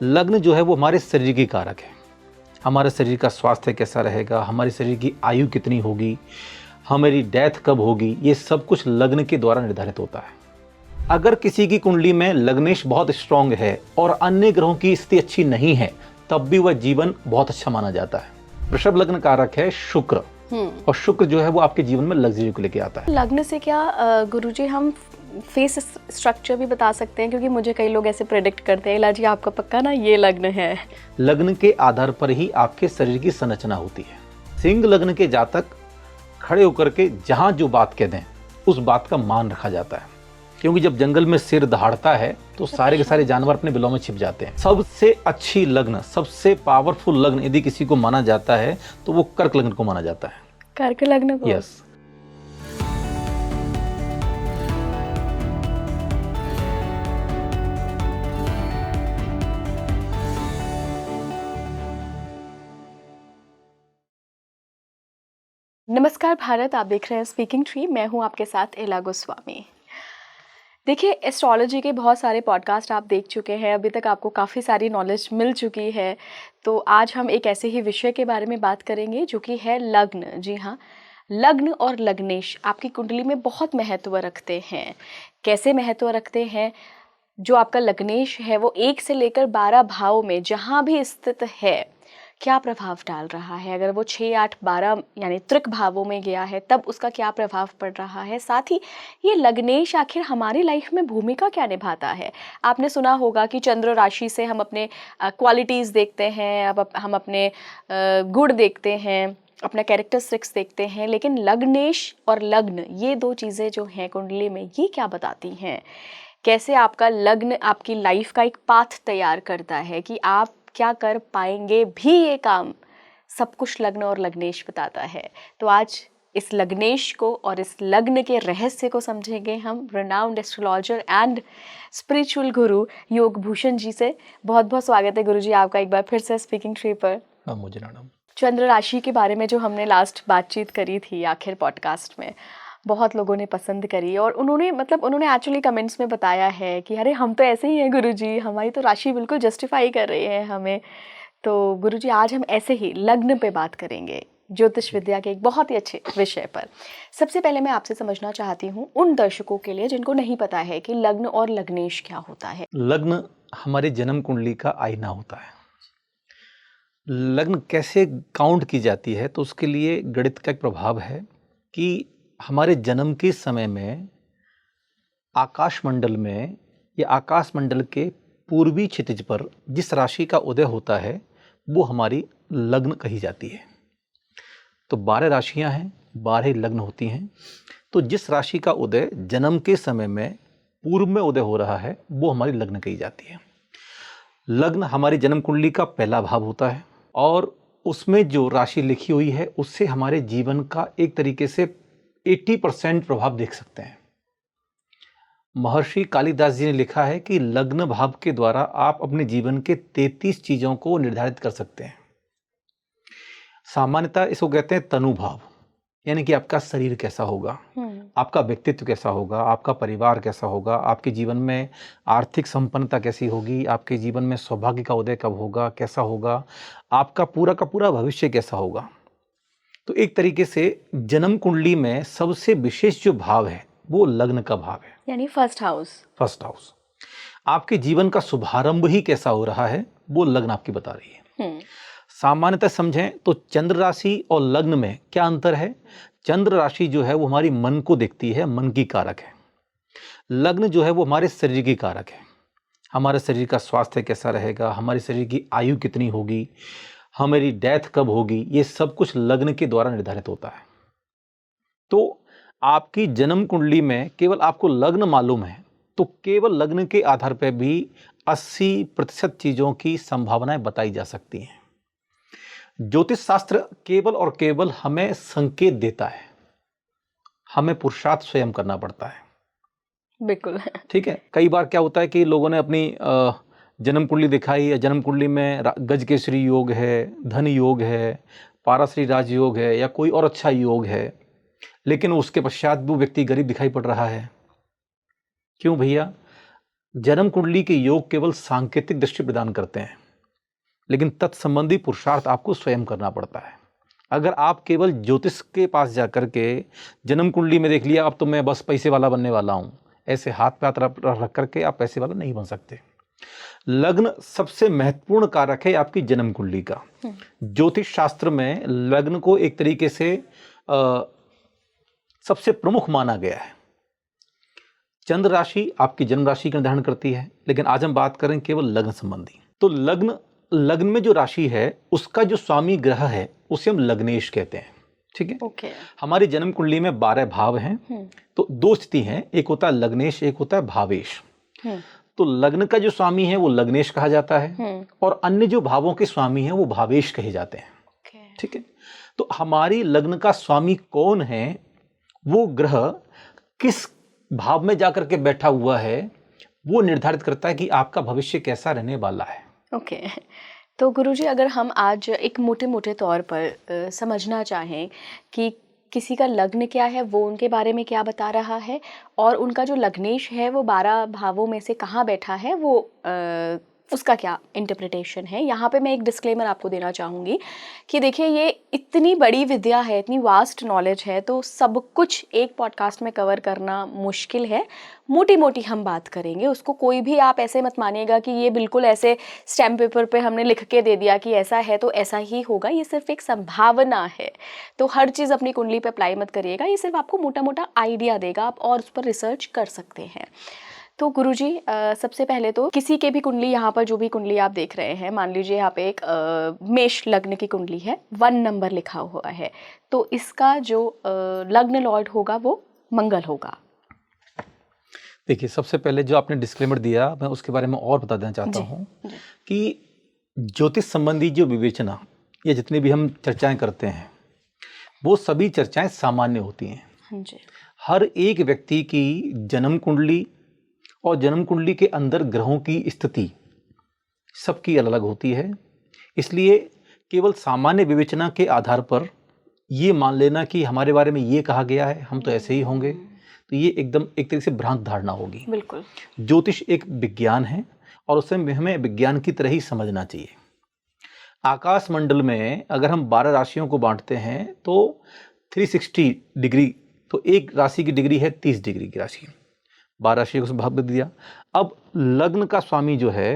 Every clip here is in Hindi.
लग्न जो है वो हमारे शरीर की कारक है। हमारे शरीर का स्वास्थ्य कैसा रहेगा, हमारे शरीर की आयु कितनी होगी, हमारी डेथ कब होगी, ये सब कुछ लग्न के द्वारा निर्धारित होता है। अगर किसी की कुंडली में लग्नेश बहुत स्ट्रांग है और अन्य ग्रहों की स्थिति अच्छी नहीं है, तब भी वह जीवन बहुत अच्छा माना जाता है। वृषभ लग्न कारक है शुक्र, और शुक्र जो है वो आपके जीवन में लग्जरी को लेके आता है। लग्न से क्या गुरुजी हम फेस स्ट्रक्चर भी बता सकते हैं? क्योंकि मुझे कई लोग ऐसे प्रेडिक्ट करते हैं, इलाजी आपका पक्का ना ये लग्न है। लग्न के आधार पर ही आपके शरीर की संरचना होती है। सिंह लग्न के जातक खड़े होकर के जहां जो बात कह दें उस बात का मान रखा जाता है, क्योंकि जब जंगल में सिर दहाड़ता है तो सारे के सारे जानवर अपने बिलों में छिप जाते हैं। सबसे अच्छी लग्न, सबसे पावरफुल लग्न यदि किसी को माना जाता है तो वो कर्क लग्न को माना जाता है। कर्क लग्न को? यस। नमस्कार भारत, आप देख रहे हैं स्पीकिंग ट्री। मैं हूं आपके साथ एला गोस्वामी। देखिए, एस्ट्रोलॉजी के बहुत सारे पॉडकास्ट आप देख चुके हैं, अभी तक आपको काफ़ी सारी नॉलेज मिल चुकी है। तो आज हम एक ऐसे ही विषय के बारे में बात करेंगे जो कि है लग्न। जी हाँ, लग्न और लग्नेश आपकी कुंडली में बहुत महत्व रखते हैं। कैसे महत्व रखते हैं? जो आपका लग्नेश है वो 1 से लेकर 12 भाव में जहाँ भी स्थित है, क्या प्रभाव डाल रहा है। अगर वो 6, 8, 12 यानी त्रिक भावों में गया है तब उसका क्या प्रभाव पड़ रहा है। साथ ही ये लग्नेश आखिर हमारी लाइफ में भूमिका क्या निभाता है। आपने सुना होगा कि चंद्र राशि से हम अपने क्वालिटीज़ देखते हैं, अब हम अपने गुण देखते हैं, अपना कैरेक्टरिस्टिक्स देखते हैं, लेकिन लग्नेश और लग्न ये 2 चीज़ें जो हैं कुंडली में, ये क्या बताती हैं। कैसे आपका लग्न आपकी लाइफ का एक पाथ तैयार करता है कि आप क्या कर पाएंगे भी, ये काम सब कुछ लग्न और लग्नेश बताता है। तो आज इस लग्नेश को और इस लग्न के रहस्य को समझेंगे हम रिनाउंड एस्ट्रोलॉजर एंड स्पिरिचुअल गुरु योग भूषण जी से। बहुत बहुत स्वागत है गुरुजी आपका एक बार फिर से स्पीकिंग ट्री पर। मुझे नाम चंद्र राशि के बारे में जो हमने लास्ट बातचीत करी थी आखिर पॉडकास्ट में, बहुत लोगों ने पसंद करी और उन्होंने एक्चुअली कमेंट्स में बताया है कि अरे हम तो ऐसे ही हैं गुरुजी, हमारी तो राशि बिल्कुल जस्टिफाई कर रही है हमें। तो गुरुजी आज हम ऐसे ही लग्न पे बात करेंगे, ज्योतिष विद्या के एक बहुत ही अच्छे विषय पर। सबसे पहले मैं आपसे समझना चाहती हूँ उन दर्शकों के लिए जिनको नहीं पता है कि लग्न और लग्नेश क्या होता है। लग्न हमारे जन्म कुंडली का आईना होता है। लग्न कैसे काउंट की जाती है, तो उसके लिए गणित का एक प्रभाव है कि हमारे जन्म के समय में आकाश मंडल में या आकाश मंडल के पूर्वी क्षितिज पर जिस राशि का उदय होता है वो हमारी लग्न कही जाती है। तो 12 राशियां हैं, 12 लग्न होती हैं। तो जिस राशि का उदय जन्म के समय में पूर्व में उदय हो रहा है वो हमारी लग्न कही जाती है। लग्न हमारी जन्म कुंडली का पहला भाव होता है और उसमें जो राशि लिखी हुई है उससे हमारे जीवन का एक तरीके से 80% प्रभाव देख सकते हैं। महर्षि कालिदास जी ने लिखा है कि लग्न भाव के द्वारा आप अपने जीवन के 33 चीजों को निर्धारित कर सकते हैं। सामान्यतः इसको कहते हैं तनु भाव, यानी कि आपका शरीर कैसा होगा, आपका व्यक्तित्व कैसा होगा, आपका परिवार कैसा होगा, आपके जीवन में आर्थिक संपन्नता कैसी होगी, आपके जीवन में सौभाग्य का उदय कब होगा, कैसा होगा, आपका पूरा का पूरा भविष्य कैसा होगा। तो एक तरीके से जन्म कुंडली में सबसे विशेष जो भाव है वो लग्न का भाव है, यानी फर्स्ट हाउस। आपके जीवन का शुभारंभ ही कैसा हो रहा है वो लग्न आपकी बता रही है। सामान्यतः समझें तो चंद्र राशि और लग्न में क्या अंतर है। चंद्र राशि जो है वो हमारी मन को देखती है, मन की कारक है। लग्न जो है वो हमारे शरीर की कारक है। हमारे शरीर का स्वास्थ्य कैसा रहेगा, हमारे शरीर की आयु कितनी होगी, हमारी डेथ कब होगी, ये सब कुछ लग्न के द्वारा निर्धारित होता है। तो आपकी जन्म कुंडली में केवल आपको लग्न मालूम है तो केवल लग्न के आधार पर भी 80% चीजों की संभावनाएं बताई जा सकती हैं। ज्योतिष शास्त्र केवल और केवल हमें संकेत देता है, हमें पुरुषार्थ स्वयं करना पड़ता है। बिल्कुल, ठीक है। कई बार क्या होता है कि लोगों ने अपनी जन्म कुंडली दिखाई या जन्म कुंडली में गजकेसरी योग है, धन योग है, पाराश्री राजयोग है या कोई और अच्छा योग है, लेकिन उसके पश्चात वो व्यक्ति गरीब दिखाई पड़ रहा है। क्यों भैया? जन्म कुंडली के योग केवल सांकेतिक दृष्टि प्रदान करते हैं, लेकिन तत्संबंधी पुरुषार्थ आपको स्वयं करना पड़ता है। अगर आप केवल ज्योतिष के पास जाकर के जन्म कुंडली में देख लिया अब तो मैं बस पैसे वाला बनने वाला हूँ, ऐसे हाथ पे हाथ रख करके आप पैसे वाला नहीं बन सकते। लग्न सबसे महत्वपूर्ण कारक है आपकी जन्म कुंडली का। ज्योतिष शास्त्र में लग्न को एक तरीके से सबसे प्रमुख माना गया है। चंद्र राशि आपकी जन्म राशि का निर्धारण करती है, लेकिन आज हम बात करें केवल लग्न संबंधी। तो लग्न में जो राशि है उसका जो स्वामी ग्रह है उसे हम लग्नेश कहते हैं। ठीक है। ओके। हमारी जन्म कुंडली में 12 भाव हैं। तो दो स्थिति हैं, एक होता है लग्नेश, एक होता है भावेश। तो लग्न का जो स्वामी है वो लग्नेश कहा जाता है और अन्य जो भावों के स्वामी हैं वो भावेश कहे जाते हैं। ठीक है। तो हमारी लग्न का स्वामी कौन है, वो ग्रह किस भाव में जाकर के बैठा हुआ है, वो निर्धारित करता है कि आपका भविष्य कैसा रहने वाला है। ओके। तो गुरुजी, अगर हम आज एक मोटे मोटे तौर पर समझना चाहें कि किसी का लग्न क्या है, वो उनके बारे में क्या बता रहा है, और उनका जो लग्नेश है वो 12 भावों में से कहाँ बैठा है, वो उसका क्या इंटरप्रिटेशन है। यहाँ पे मैं एक डिस्क्लेमर आपको देना चाहूँगी कि देखिए, ये इतनी बड़ी विद्या है, इतनी वास्ट नॉलेज है, तो सब कुछ एक पॉडकास्ट में कवर करना मुश्किल है। मोटी मोटी हम बात करेंगे, उसको कोई भी आप ऐसे मत मानिएगा कि ये बिल्कुल ऐसे स्टैम्प पेपर पे हमने लिख के दे दिया कि ऐसा है तो ऐसा ही होगा। ये सिर्फ एक संभावना है, तो हर चीज़ अपनी कुंडली पे अप्लाई मत करिएगा। ये सिर्फ आपको मोटा मोटा आइडिया देगा, आप और उस पर रिसर्च कर सकते हैं। तो गुरुजी, सबसे पहले तो किसी के भी कुंडली, यहाँ पर जो भी कुंडली आप देख रहे हैं, मान लीजिए यहाँ पे एक मेष लग्न की कुंडली है, 1 नंबर लिखा हुआ है, तो इसका जो लग्न लॉर्ड होगा वो मंगल होगा। देखिए, सबसे पहले जो आपने डिस्क्लेमर दिया, मैं उसके बारे में और बता देना चाहता हूँ कि ज्योतिष संबंधी जो विवेचना या जितनी भी हम चर्चाएं करते हैं वो सभी चर्चाएं सामान्य होती हैं। जी। हर एक व्यक्ति की जन्म कुंडली और जन्म कुंडली के अंदर ग्रहों की स्थिति सबकी अलग अलग होती है, इसलिए केवल सामान्य विवेचना के आधार पर ये मान लेना कि हमारे बारे में ये कहा गया है, हम तो ऐसे ही होंगे, तो ये एकदम एक तरीके से भ्रांत धारणा होगी। बिल्कुल। ज्योतिष एक विज्ञान है और उसे हमें विज्ञान की तरह ही समझना चाहिए। आकाश मंडल में अगर हम 12 राशियों को बांटते हैं तो 360 डिग्री, तो एक राशि की डिग्री है 30 डिग्री की राशि, 12 राशियों को भाग दिया। अब लग्न का स्वामी जो है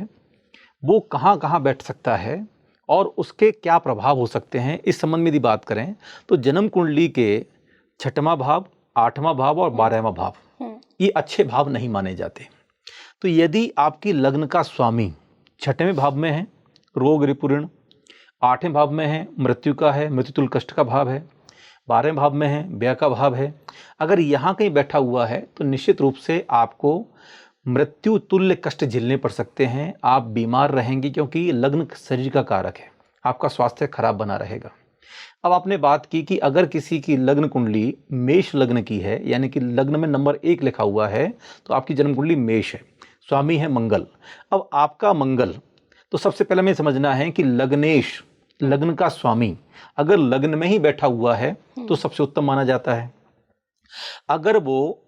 वो कहाँ कहाँ बैठ सकता है और उसके क्या प्रभाव हो सकते हैं, इस संबंध में यदि बात करें तो जन्म कुंडली के 6वां भाव, 8वां भाव और 12वां भाव ये अच्छे भाव नहीं माने जाते। तो यदि आपकी लग्न का स्वामी 6वें भाव में है, रोग रिपु ऋण, 8वें भाव में है, मृत्यु का है, मृत्यु तुल्य कष्ट का भाव है, 12वें भाव में है, व्यय का भाव है, अगर यहाँ कहीं बैठा हुआ है तो निश्चित रूप से आपको मृत्यु तुल्य कष्ट झेलने पड़ सकते हैं। आप बीमार रहेंगे क्योंकि लग्न शरीर का कारक है, आपका स्वास्थ्य खराब बना रहेगा। अब आपने बात की कि अगर किसी की लग्न कुंडली मेष लग्न की है, यानी कि लग्न में नंबर 1 लिखा हुआ है, तो आपकी जन्म कुंडली मेष है, स्वामी है मंगल। अब आपका मंगल, तो सबसे पहले हमें समझना है कि लग्नेश, लग्न का स्वामी अगर लग्न में ही बैठा हुआ है तो सबसे उत्तम माना जाता है। अगर वो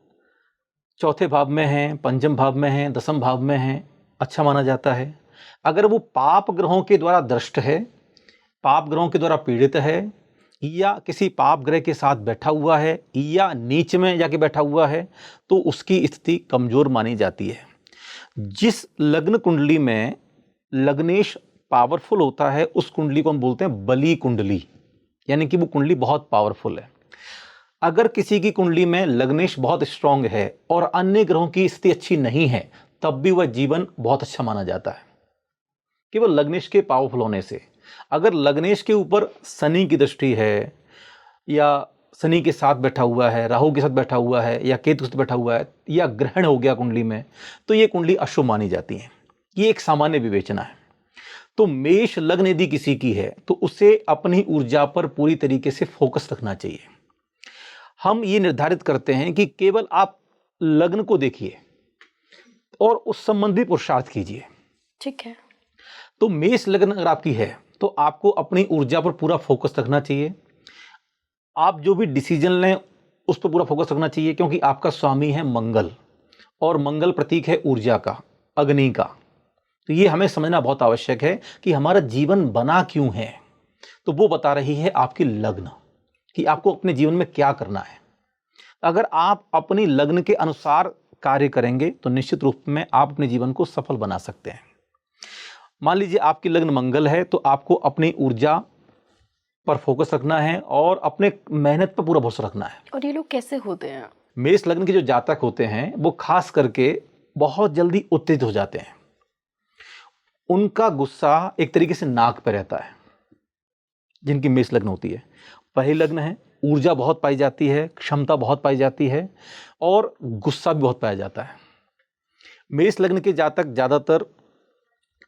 4थे भाव में है, 5म भाव में है, 10म भाव में है, अच्छा माना जाता है। अगर वो पाप ग्रहों के द्वारा दृष्ट है, पाप ग्रहों के द्वारा पीड़ित है, या किसी पाप ग्रह के साथ बैठा हुआ है, या नीच में जाके बैठा हुआ है, तो उसकी स्थिति कमजोर मानी जाती है। जिस लग्न कुंडली में लग्नेश पावरफुल होता है उस कुंडली को हम बोलते हैं बली कुंडली, यानी कि वो कुंडली बहुत पावरफुल है। अगर किसी की कुंडली में लग्नेश बहुत स्ट्रांग है और अन्य ग्रहों की स्थिति अच्छी नहीं है, तब भी वह जीवन बहुत अच्छा माना जाता है केवल लग्नेश के पावरफुल होने से। अगर लग्नेश के ऊपर शनि की दृष्टि है, या शनि के साथ बैठा हुआ है, राहु के साथ बैठा हुआ है, या केतु के साथ बैठा हुआ है, या ग्रहण हो गया कुंडली में, तो ये कुंडली अशुभ मानी जाती है। ये एक सामान्य विवेचना है। तो मेष लग्न यदि किसी की है तो उसे अपनी ऊर्जा पर पूरी तरीके से फोकस रखना चाहिए। हम ये निर्धारित करते हैं कि केवल आप लग्न को देखिए और उस संबंधी पुरुषार्थ कीजिए। ठीक है। तो मेष लग्न अगर आपकी है तो आपको अपनी ऊर्जा पर पूरा फोकस रखना चाहिए। आप जो भी डिसीजन लें उस पर पूरा फोकस रखना चाहिए, क्योंकि आपका स्वामी है मंगल और मंगल प्रतीक है ऊर्जा का। अग्नि का। तो ये हमें समझना बहुत आवश्यक है कि हमारा जीवन बना क्यों है। तो वो बता रही है आपकी लग्न कि आपको अपने जीवन में क्या करना है। अगर आप अपनी लग्न के अनुसार कार्य करेंगे तो निश्चित रूप में आप अपने जीवन को सफल बना सकते हैं। मान लीजिए आपकी लग्न मंगल है तो आपको अपनी ऊर्जा पर फोकस रखना है और अपने मेहनत पर पूरा भरोसा रखना है। और ये लोग कैसे होते हैं? मेष लग्न के जो जातक होते हैं वो खास करके बहुत जल्दी उत्तेजित हो जाते हैं। उनका गुस्सा एक तरीके से नाक पे रहता है, जिनकी मेष लग्न होती है। पहली लग्न है, ऊर्जा बहुत पाई जाती है, क्षमता बहुत पाई जाती है और गुस्सा भी बहुत पाया जाता है। मेष लग्न के जातक ज़्यादातर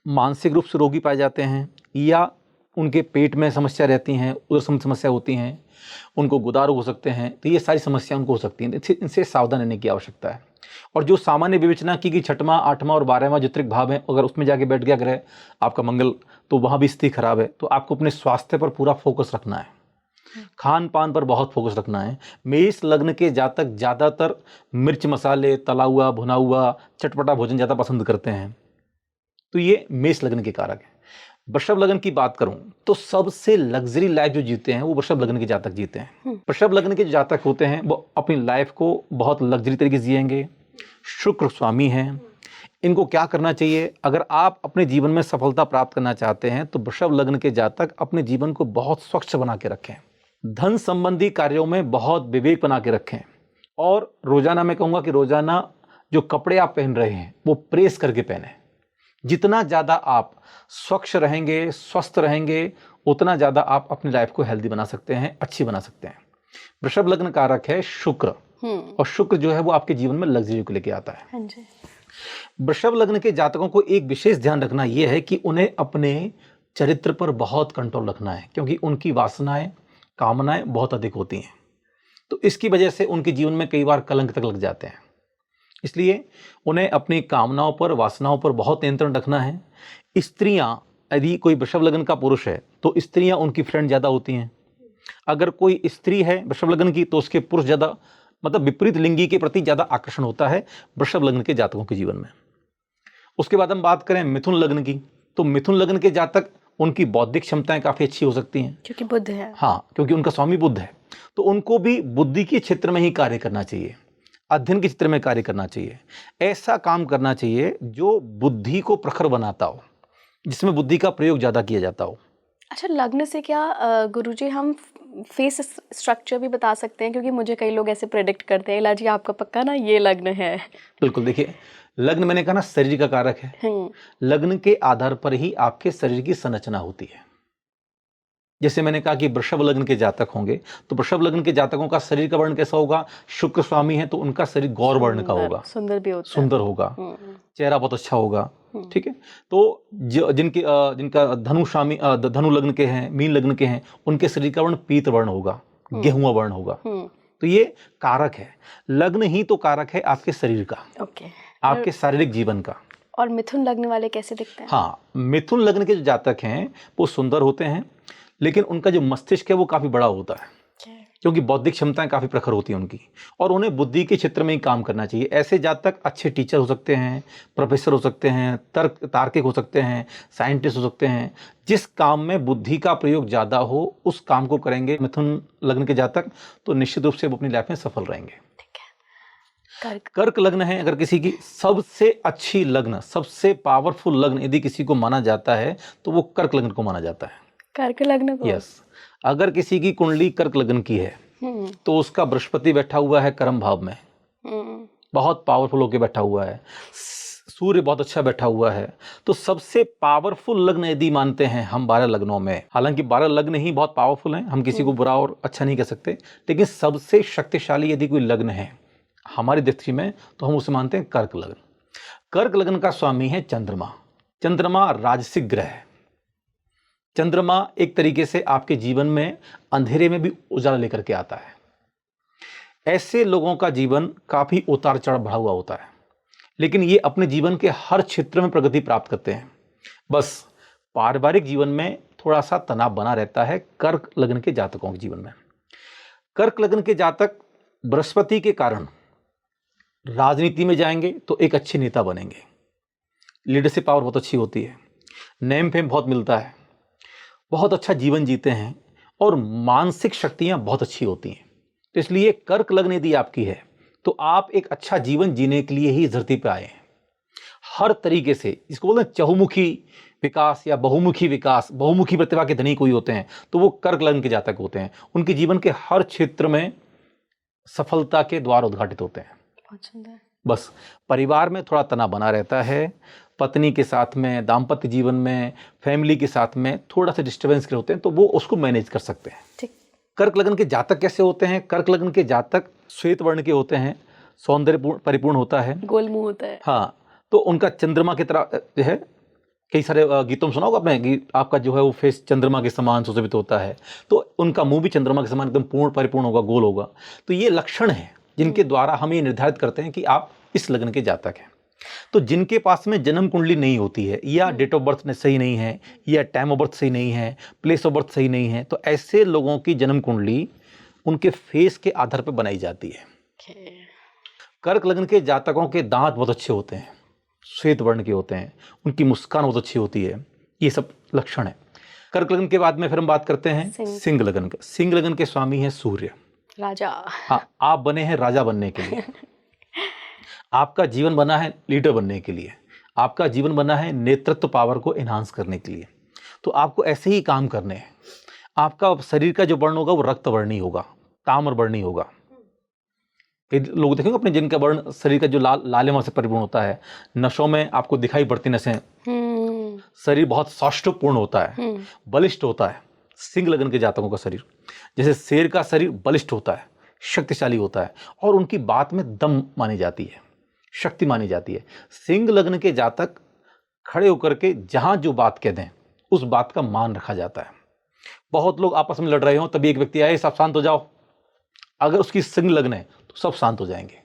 मानसिक रूप से रोगी पाए जाते हैं या उनके पेट में समस्या रहती हैं, उधर समस्या होती हैं, उनको गुदा रोग हो सकते हैं। तो ये सारी समस्या उनको हो सकती हैं, इनसे सावधान रहने की आवश्यकता है। और जो सामान्य विवेचना की कि 6वां 8वां और 12वां ज्योतिर्क भाव है, अगर उसमें जाके बैठ गया ग्रह आपका मंगल तो वहाँ भी स्थिति खराब है। तो आपको अपने स्वास्थ्य पर पूरा फोकस रखना है, खान पान पर बहुत फोकस रखना है। मेष लग्न के जातक ज़्यादातर मिर्च मसाले, तला हुआ, भुना हुआ, चटपटा भोजन ज़्यादा पसंद करते हैं। तो ये मेष लग्न के कारक है। वृषभ लग्न की बात करूं तो सबसे लग्जरी लाइफ जो जीते हैं वो वृषभ लग्न के जातक जीते हैं। वृषभ लग्न के जो जातक होते हैं वो अपनी लाइफ को बहुत लग्जरी तरीके से जिएंगे। शुक्र स्वामी हैं। इनको क्या करना चाहिए? अगर आप अपने जीवन में सफलता प्राप्त करना चाहते हैं तो वृषभ लग्न के जातक अपने जीवन को बहुत स्वच्छ बना के रखें, धन संबंधी कार्यों में बहुत विवेक बना के रखें और रोजाना मैं कहूँगा कि रोजाना जो कपड़े आप पहन रहे हैं वो प्रेस करके पहने। जितना ज़्यादा आप स्वच्छ रहेंगे, स्वस्थ रहेंगे, उतना ज़्यादा आप अपनी लाइफ को हेल्दी बना सकते हैं, अच्छी बना सकते हैं। वृषभ लग्न कारक है शुक्र और शुक्र जो है वो आपके जीवन में लग्जरी को लेके आता है। हाँ जी। वृषभ लग्न के जातकों को एक विशेष ध्यान रखना यह है कि उन्हें अपने चरित्र पर बहुत कंट्रोल रखना है, क्योंकि उनकी वासनाएं, कामनाएं बहुत अधिक होती हैं। तो इसकी वजह से उनके जीवन में कई बार कलंक तक लग जाते हैं। इसलिए उन्हें अपनी कामनाओं पर, वासनाओं पर बहुत नियंत्रण रखना है। स्त्रियां, यदि कोई वृषभ लग्न का पुरुष है तो स्त्रियां उनकी फ्रेंड ज़्यादा होती हैं। अगर कोई स्त्री है वृषभ लग्न की तो उसके पुरुष ज़्यादा, मतलब विपरीत लिंगी के प्रति ज़्यादा आकर्षण होता है वृषभ लग्न के जातकों के जीवन में। उसके बाद हम बात करें मिथुन लग्न की, तो मिथुन लग्न के जातक, उनकी बौद्धिक क्षमताएं काफ़ी अच्छी हो सकती हैं, क्योंकि बुध है। हाँ, क्योंकि उनका स्वामी बुध है। तो उनको भी बुद्धि के क्षेत्र में ही कार्य करना चाहिए, अध्ययन के क्षेत्र में कार्य करना चाहिए। ऐसा काम करना चाहिए जो बुद्धि को प्रखर बनाता हो, जिसमें बुद्धि का प्रयोग ज़्यादा किया जाता हो। अच्छा, लग्न से क्या गुरुजी हम फेस स्ट्रक्चर भी बता सकते हैं? क्योंकि मुझे कई लोग ऐसे प्रेडिक्ट करते हैं, इला जी आपका पक्का ना ये लग्न है। बिल्कुल, देखिए लग्न मैंने कहा ना शरीर का कारक है। लग्न के आधार पर ही आपके शरीर की संरचना होती है। जैसे मैंने कहा कि वृषभ लग्न के जातक होंगे तो वृषभ लग्न के जातकों का शरीर का वर्ण कैसा होगा? शुक्र स्वामी है तो उनका शरीर गौर वर्ण का होगा, सुंदर भी होता है, सुंदर होगा, चेहरा बहुत अच्छा होगा। ठीक है। तो जिनका धनु स्वामी, धनु लग्न के हैं, मीन लग्न के हैं, उनके शरीर का वर्ण पीत वर्ण होगा, गेहुआ वर्ण होगा। तो ये कारक है, लग्न ही तो कारक है आपके शरीर का, आपके शारीरिक जीवन का। और मिथुन लग्न वाले कैसे दिखते हैं? हाँ, मिथुन लग्न के जो जातक हैं वो सुंदर होते हैं, लेकिन उनका जो मस्तिष्क है वो काफ़ी बड़ा होता है, क्योंकि बौद्धिक क्षमताएं काफ़ी प्रखर होती हैं उनकी, और उन्हें बुद्धि के क्षेत्र में ही काम करना चाहिए। ऐसे जातक अच्छे टीचर हो सकते हैं, प्रोफेसर हो सकते हैं, तार्किक हो सकते हैं, साइंटिस्ट हो सकते हैं। जिस काम में बुद्धि का प्रयोग ज़्यादा हो उस काम को करेंगे मिथुन लग्न के जातक, तो निश्चित रूप से वो अपनी लाइफ में सफल रहेंगे। कर्क लग्न है अगर किसी की, सबसे अच्छी लग्न, सबसे पावरफुल लग्न यदि किसी को माना जाता है तो वो कर्क लग्न को माना जाता है। कर्क लग्न को? यस। अगर किसी की कुंडली कर्क लग्न की है तो उसका बृहस्पति बैठा हुआ है कर्म भाव में, बहुत पावरफुल होकर बैठा हुआ है, सूर्य बहुत अच्छा बैठा हुआ है। तो सबसे पावरफुल लग्न यदि मानते हैं हम 12 लग्नों में, हालांकि 12 लग्न ही बहुत पावरफुल हैं, हम किसी को बुरा और अच्छा नहीं कह सकते, लेकिन सबसे शक्तिशाली यदि कोई लग्न है हमारी दृष्टि में तो हम उसे मानते हैं कर्क लग्न। कर्क लग्न का स्वामी है चंद्रमा। चंद्रमा राजसिक ग्रह है। चंद्रमा एक तरीके से आपके जीवन में अंधेरे में भी उजाला लेकर के आता है। ऐसे लोगों का जीवन काफ़ी उतार चढ़ाव बढ़ा हुआ होता है, लेकिन ये अपने जीवन के हर क्षेत्र में प्रगति प्राप्त करते हैं। बस पारिवारिक जीवन में थोड़ा सा तनाव बना रहता है कर्क लग्न के जातकों के जीवन में। कर्क लग्न के जातक बृहस्पति के कारण राजनीति में जाएंगे तो एक अच्छे नेता बनेंगे। लीडरशिप पावर बहुत अच्छी होती है, नेम फेम बहुत मिलता है, बहुत अच्छा जीवन जीते हैं और मानसिक शक्तियाँ बहुत अच्छी होती हैं। तो इसलिए कर्क लग्न यदि आपकी है तो आप एक अच्छा जीवन जीने के लिए ही इस धरती पर आए हैं। हर तरीके से, इसको बोलते हैं चहुमुखी विकास या बहुमुखी विकास, बहुमुखी प्रतिभा के धनी कोई होते हैं तो वो कर्क लग्न के जातक होते हैं। उनके जीवन के हर क्षेत्र में सफलता के द्वार उद्घाटित होते हैं। बहुत सुंदर। बस परिवार में थोड़ा तनाव बना रहता है, पत्नी के साथ में, दाम्पत्य जीवन में, फैमिली के साथ में थोड़ा सा डिस्टर्बेंस के होते हैं, तो वो उसको मैनेज कर सकते हैं। ठीक। कर्क लग्न के जातक कैसे होते हैं? कर्क लग्न के जातक श्वेत वर्ण के होते हैं, सौंदर्य परिपूर्ण होता है, गोल मुंह होता है। हाँ, तो उनका चंद्रमा की तरह जो है, कई सारे गीतों में सुना होगा आपने कि आपका जो है वो फेस चंद्रमा के समान सुशोभित होता है, तो उनका मुंह भी चंद्रमा के समान एकदम पूर्ण परिपूर्ण होगा, गोल होगा। तो ये लक्षण है जिनके द्वारा हम ये निर्धारित करते हैं कि आप इस लग्न के जातक हैं। तो जिनके पास में जन्म कुंडली नहीं होती है, या डेट ऑफ बर्थ सही नहीं है, या टाइम ऑफ बर्थ सही नहीं है, प्लेस ऑफ बर्थ सही नहीं है, तो ऐसे लोगों की जन्म कुंडली उनके फेस के आधार पर बनाई जाती है। कर्क लग्न के जातकों के दांत बहुत अच्छे होते हैं, श्वेत वर्ण के होते हैं, उनकी मुस्कान बहुत अच्छी होती है, ये सब लक्षण है। कर्क लग्न के बाद में फिर हम बात करते हैं सिंह लग्न का। सिंह लग्न के स्वामी है सूर्य, राजा। हाँ, आप बने हैं राजा बनने के लिए। आपका जीवन बना है लीडर बनने के लिए, आपका जीवन बना है नेतृत्व पावर को एनहांस करने के लिए। तो आपको ऐसे ही काम करने हैं। आपका शरीर का जो वर्ण होगा वो रक्त वर्णी होगा, ताम्र वर्णी होगा। कई लोग देखेंगे अपने जिनका वर्ण शरीर का जो लालिमा से परिपूर्ण होता है, नशों में आपको दिखाई पड़ती नसें, शरीर बहुत सौष्ठवपूर्ण होता है, बलिष्ठ होता है। सिंह लग्न के जातकों का शरीर जैसे शेर का शरीर बलिष्ठ होता है, शक्तिशाली होता है, और उनकी बात में दम मानी जाती है, शक्ति मानी जाती है। सिंह लग्न के जातक खड़े होकर के जहां जो बात कह दें उस बात का मान रखा जाता है। बहुत लोग आपस में लड़ रहे हो, तभी एक व्यक्ति आए, सब शांत हो जाओ, अगर उसकी सिंह लग्न है तो सब शांत हो जाएंगे।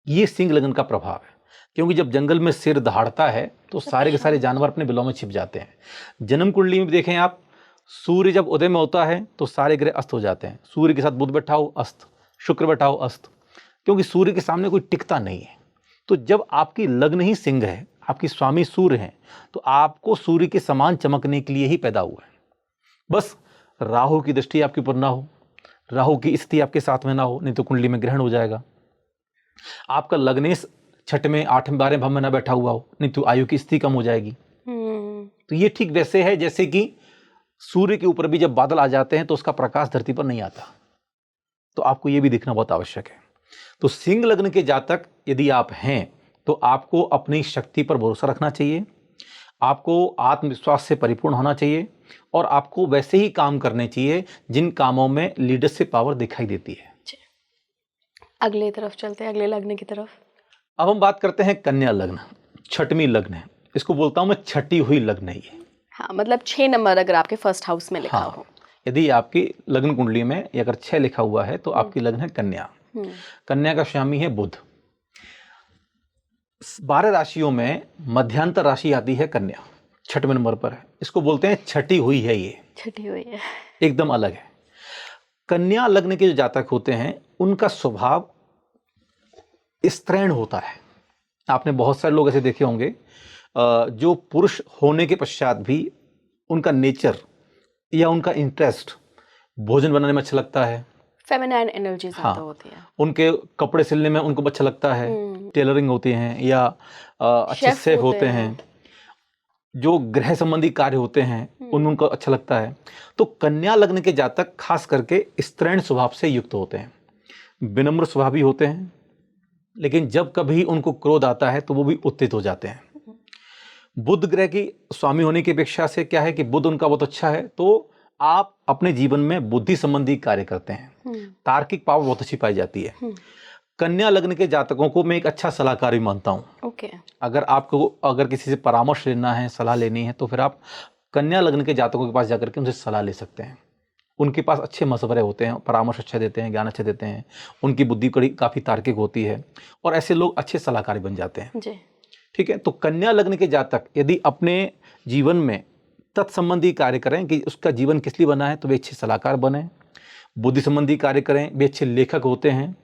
ये सिंह लग्न का प्रभाव है, क्योंकि जब जंगल में शेर दहाड़ता है तो सारे के सारे जानवर अपने बिलों में छिप जाते हैं। जन्म कुंडली में देखें आप, सूर्य जब उदय में होता है तो सारे ग्रह अस्त हो जाते हैं। सूर्य के साथ बुध बैठा हो अस्त, शुक्र बैठा हो अस्त, क्योंकि सूर्य के सामने कोई टिकता नहीं है। तो जब आपकी लग्न ही सिंह है, आपकी स्वामी सूर्य हैं, तो आपको सूर्य के समान चमकने के लिए ही पैदा हुआ है। बस राहु की दृष्टि आपके ऊपर ना हो, राहु की स्थिति आपके साथ में ना हो, नहीं तो कुंडली में ग्रहण हो जाएगा। आपका लग्नेश छठ में 8वें 12वें भाव में ना बैठा हुआ हो, नहीं तो आयु की स्थिति कम हो जाएगी। तो ये ठीक वैसे है जैसे कि सूर्य के ऊपर भी जब बादल आ जाते हैं तो उसका प्रकाश धरती पर नहीं आता। तो आपको ये भी देखना बहुत आवश्यक है। तो सिंह लग्न के जातक यदि आप हैं तो आपको अपनी शक्ति पर भरोसा रखना चाहिए, आपको आत्मविश्वास से परिपूर्ण होना चाहिए, और आपको वैसे ही काम करने चाहिए जिन कामों में लीडरशिप पावर दिखाई देती है। अगले तरफ चलते हैं, अगले लग्न की तरफ। अब हम बात करते हैं कन्या लग्न, छठवीं लग्न है, इसको बोलता हूं मैं छठी हुई लग्न है ये। हाँ, मतलब 6 नंबर अगर आपके फर्स्ट हाउस में लिखा हो। यदि आपकी लग्न कुंडली में अगर 6 लिखा हुआ है तो आपकी लग्न है कन्या। कन्या का स्वामी है बुध। 12 राशियों में मध्यांतर राशि आती है कन्या, 6वें नंबर पर है। इसको बोलते हैं छठी हुई है, ये छठी हुई है, एकदम अलग है। कन्या लग्न के जो जातक होते हैं उनका स्वभाव स्त्रैण होता है। आपने बहुत सारे लोग ऐसे देखे होंगे जो पुरुष होने के पश्चात भी उनका नेचर या उनका इंटरेस्ट भोजन बनाने में अच्छा लगता है, फेमिनाइन एनर्जी ज़्यादा होती है, उनके कपड़े सिलने में उनको अच्छा लगता है, टेलरिंग होती हैं, या अच्छे शेफ होते हैं, जो गृह संबंधी कार्य होते हैं उनमें उनको अच्छा लगता है। तो कन्या लग्न के जातक खास करके स्त्रैण स्वभाव से युक्त होते हैं, विनम्र स्वभावी होते हैं, लेकिन जब कभी उनको क्रोध आता है तो वो भी उत्तेजित हो जाते हैं। बुध ग्रह की स्वामी होने की अपेक्षा से क्या है कि बुध उनका बहुत अच्छा है, तो आप अपने जीवन में बुद्धि संबंधी कार्य करते हैं, तार्किक पावर बहुत अच्छी पाई जाती है। कन्या लग्न के जातकों को मैं एक अच्छा सलाहकार भी मानता हूँ। अगर आपको अगर किसी से परामर्श लेना है, सलाह लेनी है, तो फिर आप कन्या लग्न के जातकों के पास जाकर के उनसे सलाह ले सकते हैं। उनके पास अच्छे मशवरे होते हैं, परामर्श अच्छा देते हैं, ज्ञान अच्छा देते हैं, उनकी बुद्धि कड़ी काफ़ी तार्किक होती है, और ऐसे लोग अच्छे सलाहकार बन जाते हैं जी। ठीक है, तो कन्या लग्न के जातक यदि अपने जीवन में तत्संबंधी कार्य करें कि उसका जीवन किस लिए बना है, तो वे अच्छे सलाहकार बने। बुद्धि संबंधी कार्य करें, वे अच्छे लेखक होते हैं,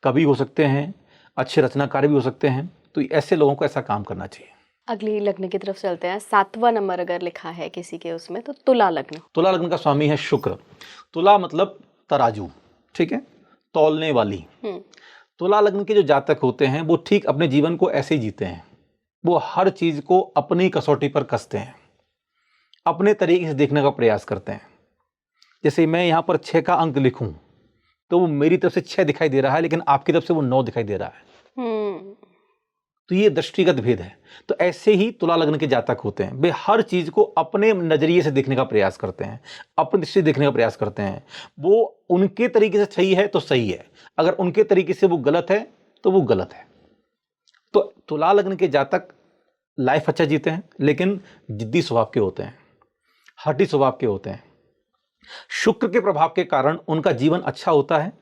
कवि हो सकते हैं, अच्छे रचनाकार भी हो सकते हैं। तो ऐसे लोगों को ऐसा काम करना चाहिए। अगली लग्न की तरफ चलते हैं। 7वां नंबर अगर लिखा है किसी के उसमें तो तुला लग्न। तुला लग्न का स्वामी है शुक्र। तुला मतलब तराजू, ठीक है, तौलने वाली। तुला लग्न के जो जातक होते हैं वो ठीक अपने जीवन को ऐसे ही जीते हैं। वो हर चीज को अपनी कसौटी पर कसते हैं, अपने तरीके से देखने का प्रयास करते हैं। जैसे मैं यहाँ पर 6 का अंक लिखूं तो वो मेरी तरफ से 6 दिखाई दे रहा है, लेकिन आपकी तरफ से वो 9 दिखाई दे रहा है। तो ये दृष्टिगत भेद है। तो ऐसे ही तुला लग्न के जातक होते हैं, वे हर चीज को अपने नजरिए से देखने का प्रयास करते हैं, अपनी दृष्टि से देखने का प्रयास करते हैं। वो उनके तरीके से सही है तो सही है, अगर उनके तरीके से वो गलत है तो वो गलत है। तो तुला लग्न के जातक लाइफ अच्छा जीते हैं, लेकिन जिद्दी स्वभाव के होते हैं, हठी स्वभाव के होते हैं। शुक्र के प्रभाव के कारण उनका जीवन अच्छा होता है,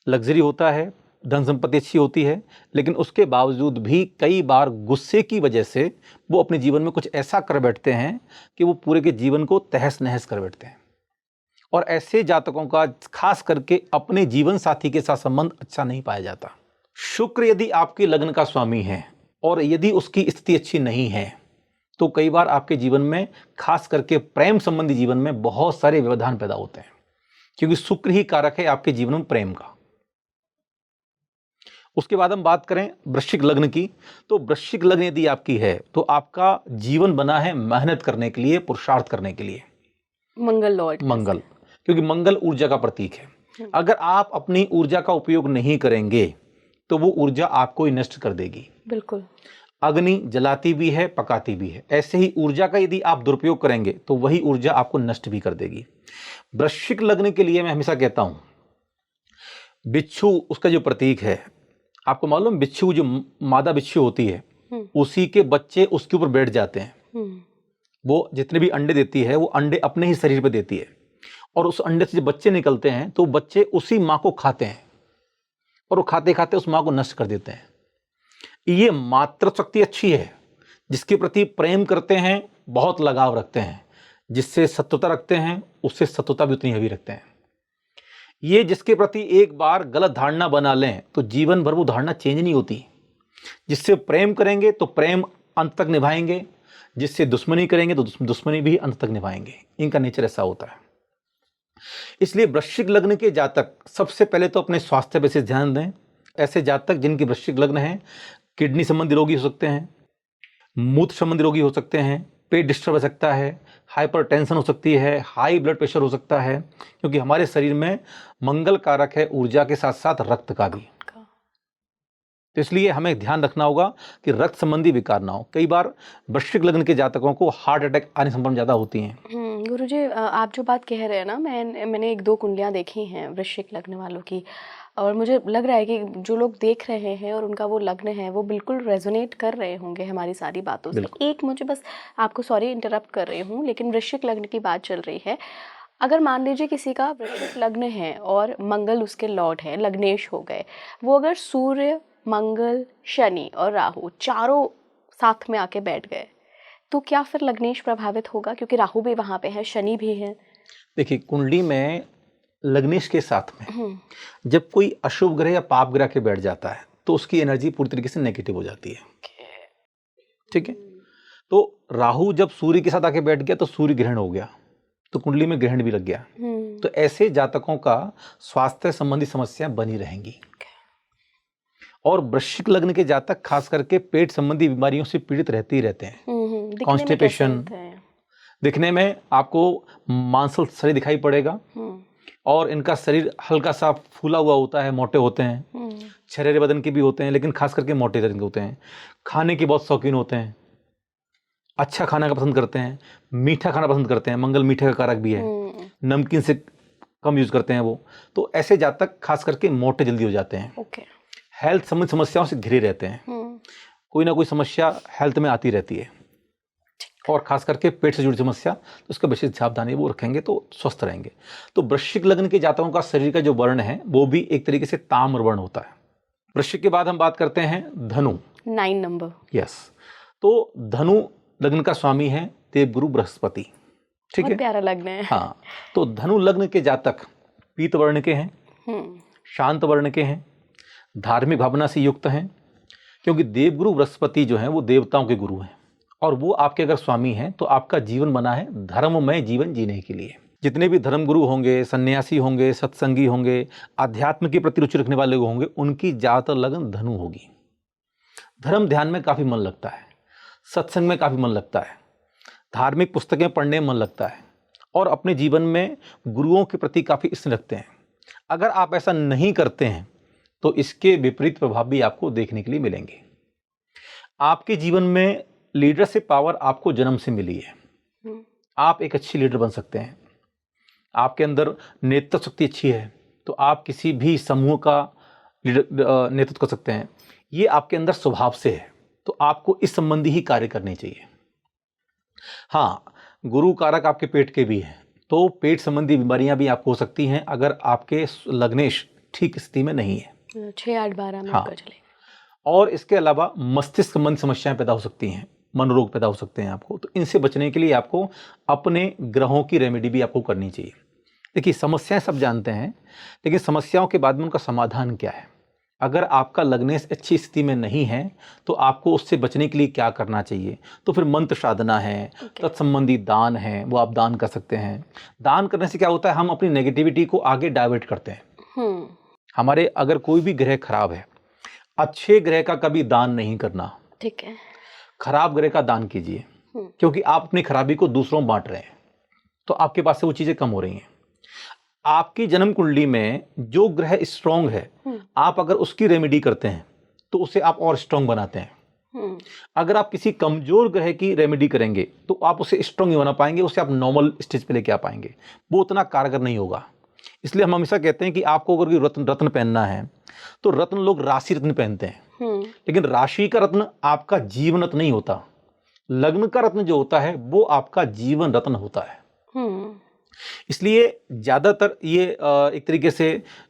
लग्जरी होता है, धन संपत्ति अच्छी होती है, लेकिन उसके बावजूद भी कई बार गुस्से की वजह से वो अपने जीवन में कुछ ऐसा कर बैठते हैं कि वो पूरे के जीवन को तहस नहस कर बैठते हैं। और ऐसे जातकों का खास करके अपने जीवन साथी के साथ संबंध अच्छा नहीं पाया जाता। शुक्र यदि आपके लग्न का स्वामी है और यदि उसकी स्थिति अच्छी नहीं है तो कई बार आपके जीवन में, खास करके प्रेम संबंधी जीवन में, बहुत सारे व्यवधान पैदा होते हैं, क्योंकि शुक्र ही कारक है आपके जीवन में प्रेम का। उसके बाद हम बात करें वृश्चिक लग्न की, तो वृश्चिक लग्न यदि आपकी है तो आपका जीवन बना है मेहनत करने के लिए, पुरुषार्थ करने के लिए। मंगल लॉर्ड, मंगल, क्योंकि मंगल ऊर्जा का प्रतीक है। अगर आप अपनी ऊर्जा का उपयोग नहीं करेंगे तो वो ऊर्जा आपको ही नष्ट कर देगी। बिल्कुल। अग्नि जलाती भी है, पकाती भी है। ऐसे ही ऊर्जा का यदि आप दुरुपयोग करेंगे तो वही ऊर्जा आपको नष्ट भी कर देगी। वृश्चिक लग्न के लिए मैं हमेशा कहता हूं, बिच्छू उसका जो प्रतीक है, आपको मालूम, बिच्छू जो मादा बिच्छू होती है उसी के बच्चे उसके ऊपर बैठ जाते हैं। वो जितने भी अंडे देती है वो अंडे अपने ही शरीर पे देती है, और उस अंडे से जब बच्चे निकलते हैं तो बच्चे उसी माँ को खाते हैं, और वो खाते खाते उस माँ को नष्ट कर देते हैं। ये मातृशक्ति अच्छी है, जिसके प्रति प्रेम करते हैं, बहुत लगाव रखते हैं, जिससे सत्वता रखते हैं उससे सत्वता भी उतनी हैवी रखते हैं। ये जिसके प्रति एक बार गलत धारणा बना लें तो जीवन भर वो धारणा चेंज नहीं होती। जिससे प्रेम करेंगे तो प्रेम अंत तक निभाएंगे, जिससे दुश्मनी करेंगे तो दुश्मनी भी अंत तक निभाएंगे। इनका नेचर ऐसा होता है। इसलिए वृश्चिक लग्न के जातक सबसे पहले तो अपने स्वास्थ्य पे विशेष ध्यान दें। ऐसे जातक जिनकी वृश्चिक लग्न है, किडनी संबंधी रोगी हो सकते हैं, मूत्र संबंधी रोगी हो सकते हैं, पेट डिस्टर्ब हो सकता है, हाइपरटेंशन हो सकती है, हाई ब्लड प्रेशर हो सकता है, क्योंकि हमारे शरीर में मंगल कारक है ऊर्जा के साथ साथ रक्त का भी। तो इसलिए हमें ध्यान रखना होगा कि रक्त संबंधी विकार ना हो। कई बार वृश्चिक लग्न के जातकों को हार्ट अटैक आने संभावना ज़्यादा होती हैं। गुरुजी, आप जो बात कह रहे हैं ना, मैंने 1-2 कुंडलियाँ देखी हैं वृश्चिक लग्न वालों की, और मुझे लग रहा है कि जो लोग देख रहे हैं और उनका वो लग्न है वो बिल्कुल रेजोनेट कर रहे होंगे हमारी सारी बातों से। एक मुझे बस, आपको सॉरी इंटरप्ट कर रही हूँ, लेकिन वृश्चिक लग्न की बात चल रही है। अगर मान लीजिए किसी का वृश्चिक लग्न है और मंगल उसके लॉर्ड है, लग्नेश हो गए, वो अगर सूर्य, मंगल, शनि और राहु चारों साथ में आके बैठ गए तो क्या फिर लग्नेश प्रभावित होगा? क्योंकि राहु भी वहाँ पे है, शनि भी है। देखिए, कुंडली में लग्नेश के साथ में जब कोई अशुभ ग्रह या पाप ग्रह के बैठ जाता है तो उसकी एनर्जी पूरी तरीके से नेगेटिव हो जाती है। ठीक है, तो राहु जब सूर्य के साथ आके बैठ गया तो सूर्य ग्रहण हो गया, तो कुंडली में ग्रहण भी लग गया। तो ऐसे जातकों का स्वास्थ्य संबंधी समस्या बनी रहेंगी। और वृश्चिक लग्न के जातक खास करके पेट संबंधी बीमारियों से पीड़ित रहते ही रहते हैं। कॉन्स्टिपेशन, दिखने में आपको मांसल शरीर दिखाई पड़ेगा, और इनका शरीर हल्का सा फूला हुआ होता है, मोटे होते हैं, छरेरे बदन के भी होते हैं, लेकिन खास करके मोटे बदन के होते हैं। खाने के बहुत शौकीन होते हैं, अच्छा खाना का पसंद करते हैं, मीठा खाना पसंद करते हैं, मंगल मीठे का कारक भी है, नमकीन से कम यूज करते हैं वो। तो ऐसे जातक खास करके मोटे जल्दी हो जाते हैं। हेल्थ संबंधी समस्याओं से घिरे रहते हैं, कोई ना कोई समस्या हेल्थ में आती रहती है, और खास करके पेट से जुड़ी समस्या, तो उसका विशेष सावधानी वो रखेंगे तो स्वस्थ रहेंगे। तो वृश्चिक लग्न के जातकों का शरीर का जो वर्ण है वो भी एक तरीके से ताम्र वर्ण होता है। वृश्चिक के बाद हम बात करते हैं धनु, 9 नंबर। यस, तो धनु लग्न का स्वामी है देवगुरु बृहस्पति। ठीक है, प्यारा लग्न है। हाँ, तो धनु लग्न के जातक पीत वर्ण के हैं, शांत वर्ण के हैं, धार्मिक भावना से युक्त हैं, क्योंकि देवगुरु बृहस्पति जो है वो देवताओं के गुरु हैं, और वो आपके अगर स्वामी हैं तो आपका जीवन बना है धर्ममय जीवन जीने के लिए। जितने भी धर्मगुरु होंगे, सन्यासी होंगे, सत्संगी होंगे, आध्यात्म के प्रति रुचि रखने वाले होंगे, उनकी ज़्यादातर लगन धनु होगी। धर्म ध्यान में काफ़ी मन लगता है, सत्संग में काफ़ी मन लगता है, धार्मिक पुस्तकें पढ़ने में मन लगता है, और अपने जीवन में गुरुओं के प्रति काफ़ी स्नेह रखते हैं। अगर आप ऐसा नहीं करते हैं तो इसके विपरीत प्रभाव भी आपको देखने के लिए मिलेंगे। आपके जीवन में लीडरशिप पावर आपको जन्म से मिली है। आप एक अच्छी लीडर बन सकते हैं। आपके अंदर नेतृत्व शक्ति अच्छी है तो आप किसी भी समूह का नेतृत्व कर सकते हैं। ये आपके अंदर स्वभाव से है, तो आपको इस संबंधी ही कार्य करने चाहिए। हाँ, गुरु कारक आपके पेट के भी हैं, तो पेट संबंधी बीमारियां भी आपको हो सकती हैं अगर आपके लग्नेश ठीक स्थिति में नहीं है। 6, 8, 12 में हाँ, चले। और इसके अलावा मस्तिष्क संबंधी समस्याएं पैदा हो सकती हैं, मनोरोग पैदा हो सकते हैं आपको, तो इनसे बचने के लिए आपको अपने ग्रहों की रेमेडी भी आपको करनी चाहिए। देखिए, समस्याएं सब जानते हैं, लेकिन समस्याओं के बाद में उनका समाधान क्या है। अगर आपका लग्नेश अच्छी स्थिति में नहीं है तो आपको उससे बचने के लिए क्या करना चाहिए, तो फिर मंत्र साधना है, तत्संबंधी दान है, वो आप दान कर सकते हैं। दान करने से क्या होता है, हम अपनी नेगेटिविटी को आगे डाइवर्ट करते हैं। हमारे अगर कोई भी ग्रह खराब है, अच्छे ग्रह का कभी दान नहीं करना, ठीक है, खराब ग्रह का दान कीजिए, क्योंकि आप अपनी खराबी को दूसरों में बांट रहे हैं, तो आपके पास से वो चीजें कम हो रही हैं। आपकी जन्म कुंडली में जो ग्रह स्ट्रांग है, आप अगर उसकी रेमेडी करते हैं तो उसे आप और स्ट्रांग बनाते हैं। अगर आप किसी कमजोर ग्रह की रेमेडी करेंगे तो आप उसे स्ट्रांग नहीं बना पाएंगे, उसे आप नॉर्मल स्टेज पे लेके आ पाएंगे, वो उतना कारगर नहीं होगा। इसलिए हम हमेशा कहते हैं कि आपको अगर रत्न पहनना है तो रत्न लोग राशि रत्न पहनते हैं, लेकिन राशि का रत्न आपका जीवन रत्न नहीं होता। लग्न का रत्न जो होता है वो आपका जीवन रत्न होता है। इसलिए ज़्यादातर ये एक तरीके से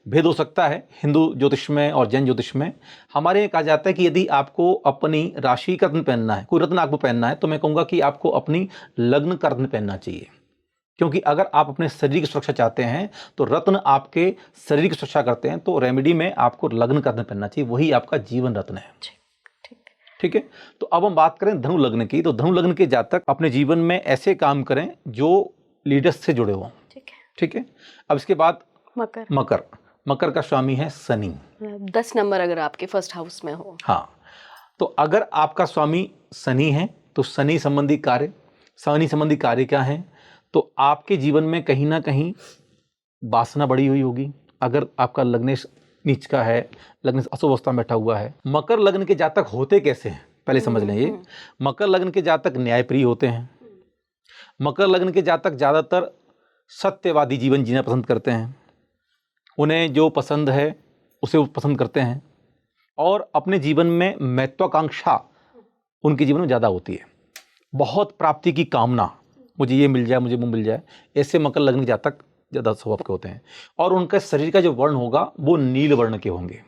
भेद हो सकता है हिंदू ज्योतिष में और जैन ज्योतिष में। हमारे यहाँ कहा जाता है कि यदि आपको अपनी राशि का रत्न पहनना है, कोई रत्न आपको पहनना है, तो मैं कहूँगा कि आपको अपनी लग्न का रत्न पहनना चाहिए, क्योंकि अगर आप अपने शरीर की सुरक्षा चाहते हैं तो रत्न आपके शरीर की सुरक्षा करते हैं, तो रेमेडी में आपको लग्न का रत्न पहनना चाहिए, वही आपका जीवन रत्न है। ठीक है, तो अब हम बात करें धनु लग्न की। तो धनु लग्न के जातक अपने जीवन में ऐसे काम करें जो लीडर्स से जुड़े हों। ठीक है, अब इसके बाद मकर का स्वामी है शनि। 10 नंबर अगर आपके फर्स्ट हाउस में हो। हाँ, तो अगर आपका स्वामी शनि है तो शनि संबंधी कार्य क्या है, तो आपके जीवन में कहीं ना कहीं वासना बढ़ी हुई होगी। अगर आपका लग्नेश नीच का है, लग्नेश अशुभ अवस्था में बैठा हुआ है। मकर लग्न के जातक होते कैसे हैं पहले समझ लें। ये मकर लग्न के जातक न्यायप्रिय होते हैं। मकर लग्न के जातक ज़्यादातर सत्यवादी जीवन जीना पसंद करते हैं। उन्हें जो पसंद है उसे वो पसंद करते हैं, और अपने जीवन में महत्वाकांक्षा उनके जीवन में ज़्यादा होती है। बहुत प्राप्ति की कामना, मुझे ये मिल जाए, मुझे वो मिल जाए, ऐसे मकर लग्न के जातक ज़्यादा स्वभाव के होते हैं। और उनका शरीर का जो वर्ण होगा वो नील वर्ण के होंगे,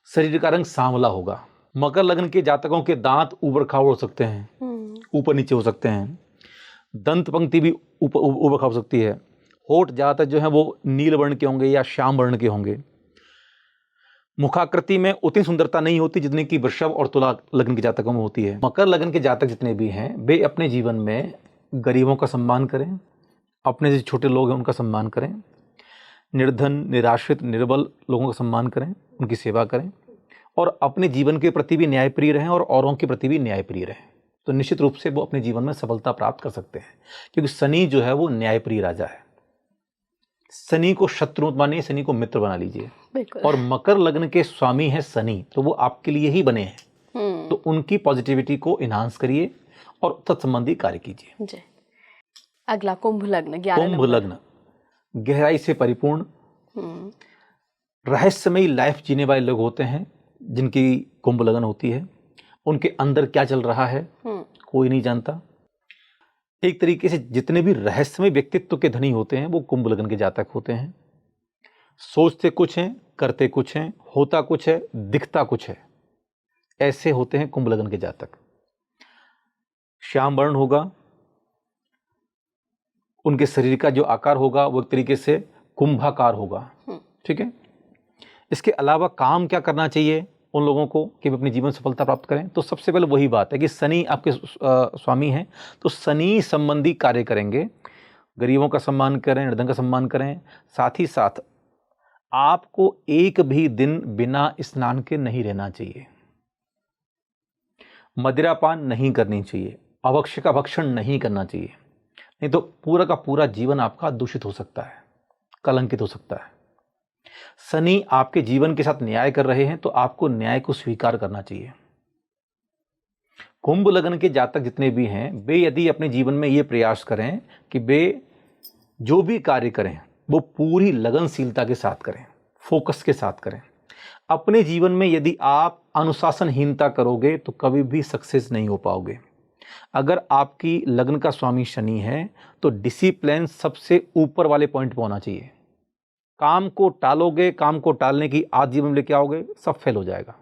शरीर का रंग सांवला होगा। मकर लग्न के जातकों के दांत ऊबड़ खाबड़ हो सकते हैं, ऊपर नीचे हो सकते हैं। दंत पंक्ति भी ऊपर खाबड़ हो सकती है। होठ ज़्यादातर जो है वो नील वर्ण के होंगे या श्याम वर्ण के होंगे। मुखाकृति में उतनी सुंदरता नहीं होती जितनी कि वृषभ और तुला लग्न के जातकों में होती है। मकर लग्न के जातक जितने भी हैं वे अपने जीवन में गरीबों का सम्मान करें, अपने जो छोटे लोग हैं उनका सम्मान करें, निर्धन, निराश्रित, निर्बल लोगों का सम्मान करें, उनकी सेवा करें, और अपने जीवन के प्रति भी न्यायप्रिय रहें और औरों के प्रति भी न्यायप्रिय रहें। तो निश्चित रूप से वो अपने जीवन में सफलता प्राप्त कर सकते हैं, क्योंकि शनि जो है वो न्यायप्रिय राजा है। शनि को शत्रु मत मानिए, शनि को मित्र बना लीजिए। और मकर लग्न के स्वामी है शनि, तो वो आपके लिए ही बने हैं, तो उनकी पॉजिटिविटी को इनहांस करिए और तत्संबंधी कार्य कीजिए। अगला कुंभ लग्न। कुंभ लग्न गहराई से परिपूर्ण, रहस्यमयी लाइफ जीने वाले लोग होते हैं जिनकी कुंभ लग्न होती है। उनके अंदर क्या चल रहा है कोई नहीं जानता। एक तरीके से जितने भी रहस्यमय व्यक्तित्व के धनी होते हैं वो कुंभ लग्न के जातक होते हैं। सोचते कुछ हैं, करते कुछ हैं, होता कुछ है, दिखता कुछ है, ऐसे होते हैं कुंभ लग्न के जातक। श्याम वर्ण होगा, उनके शरीर का जो आकार होगा वो एक तरीके से कुंभाकार होगा। ठीक है, इसके अलावा काम क्या करना चाहिए, उन लोगों को कि वे अपनी जीवन सफलता प्राप्त करें, तो सबसे पहले वही बात है कि शनि आपके स्वामी हैं, तो शनि संबंधी कार्य करेंगे। गरीबों का सम्मान करें, निर्धन का सम्मान करें। साथ ही साथ आपको एक भी दिन बिना स्नान के नहीं रहना चाहिए, मदिरापान नहीं करनी चाहिए, अभक्ष्य का भक्षण नहीं करना चाहिए, नहीं तो पूरा का पूरा जीवन आपका दूषित हो सकता है, कलंकित हो सकता है। शनि आपके जीवन के साथ न्याय कर रहे हैं, तो आपको न्याय को स्वीकार करना चाहिए। कुंभ लग्न के जातक जितने भी हैं, वे यदि अपने जीवन में ये प्रयास करें कि वे जो भी कार्य करें वो पूरी लगनशीलता के साथ करें, फोकस के साथ करें। अपने जीवन में यदि आप अनुशासनहीनता करोगे तो कभी भी सक्सेस नहीं हो पाओगे। अगर आपकी लग्न का स्वामी शनि है तो डिसिप्लिन सबसे ऊपर वाले पॉइंट पर होना चाहिए। काम को टालोगे, काम को टालने की आदत जीवन में लेके आओगे, सब फेल हो जाएगा।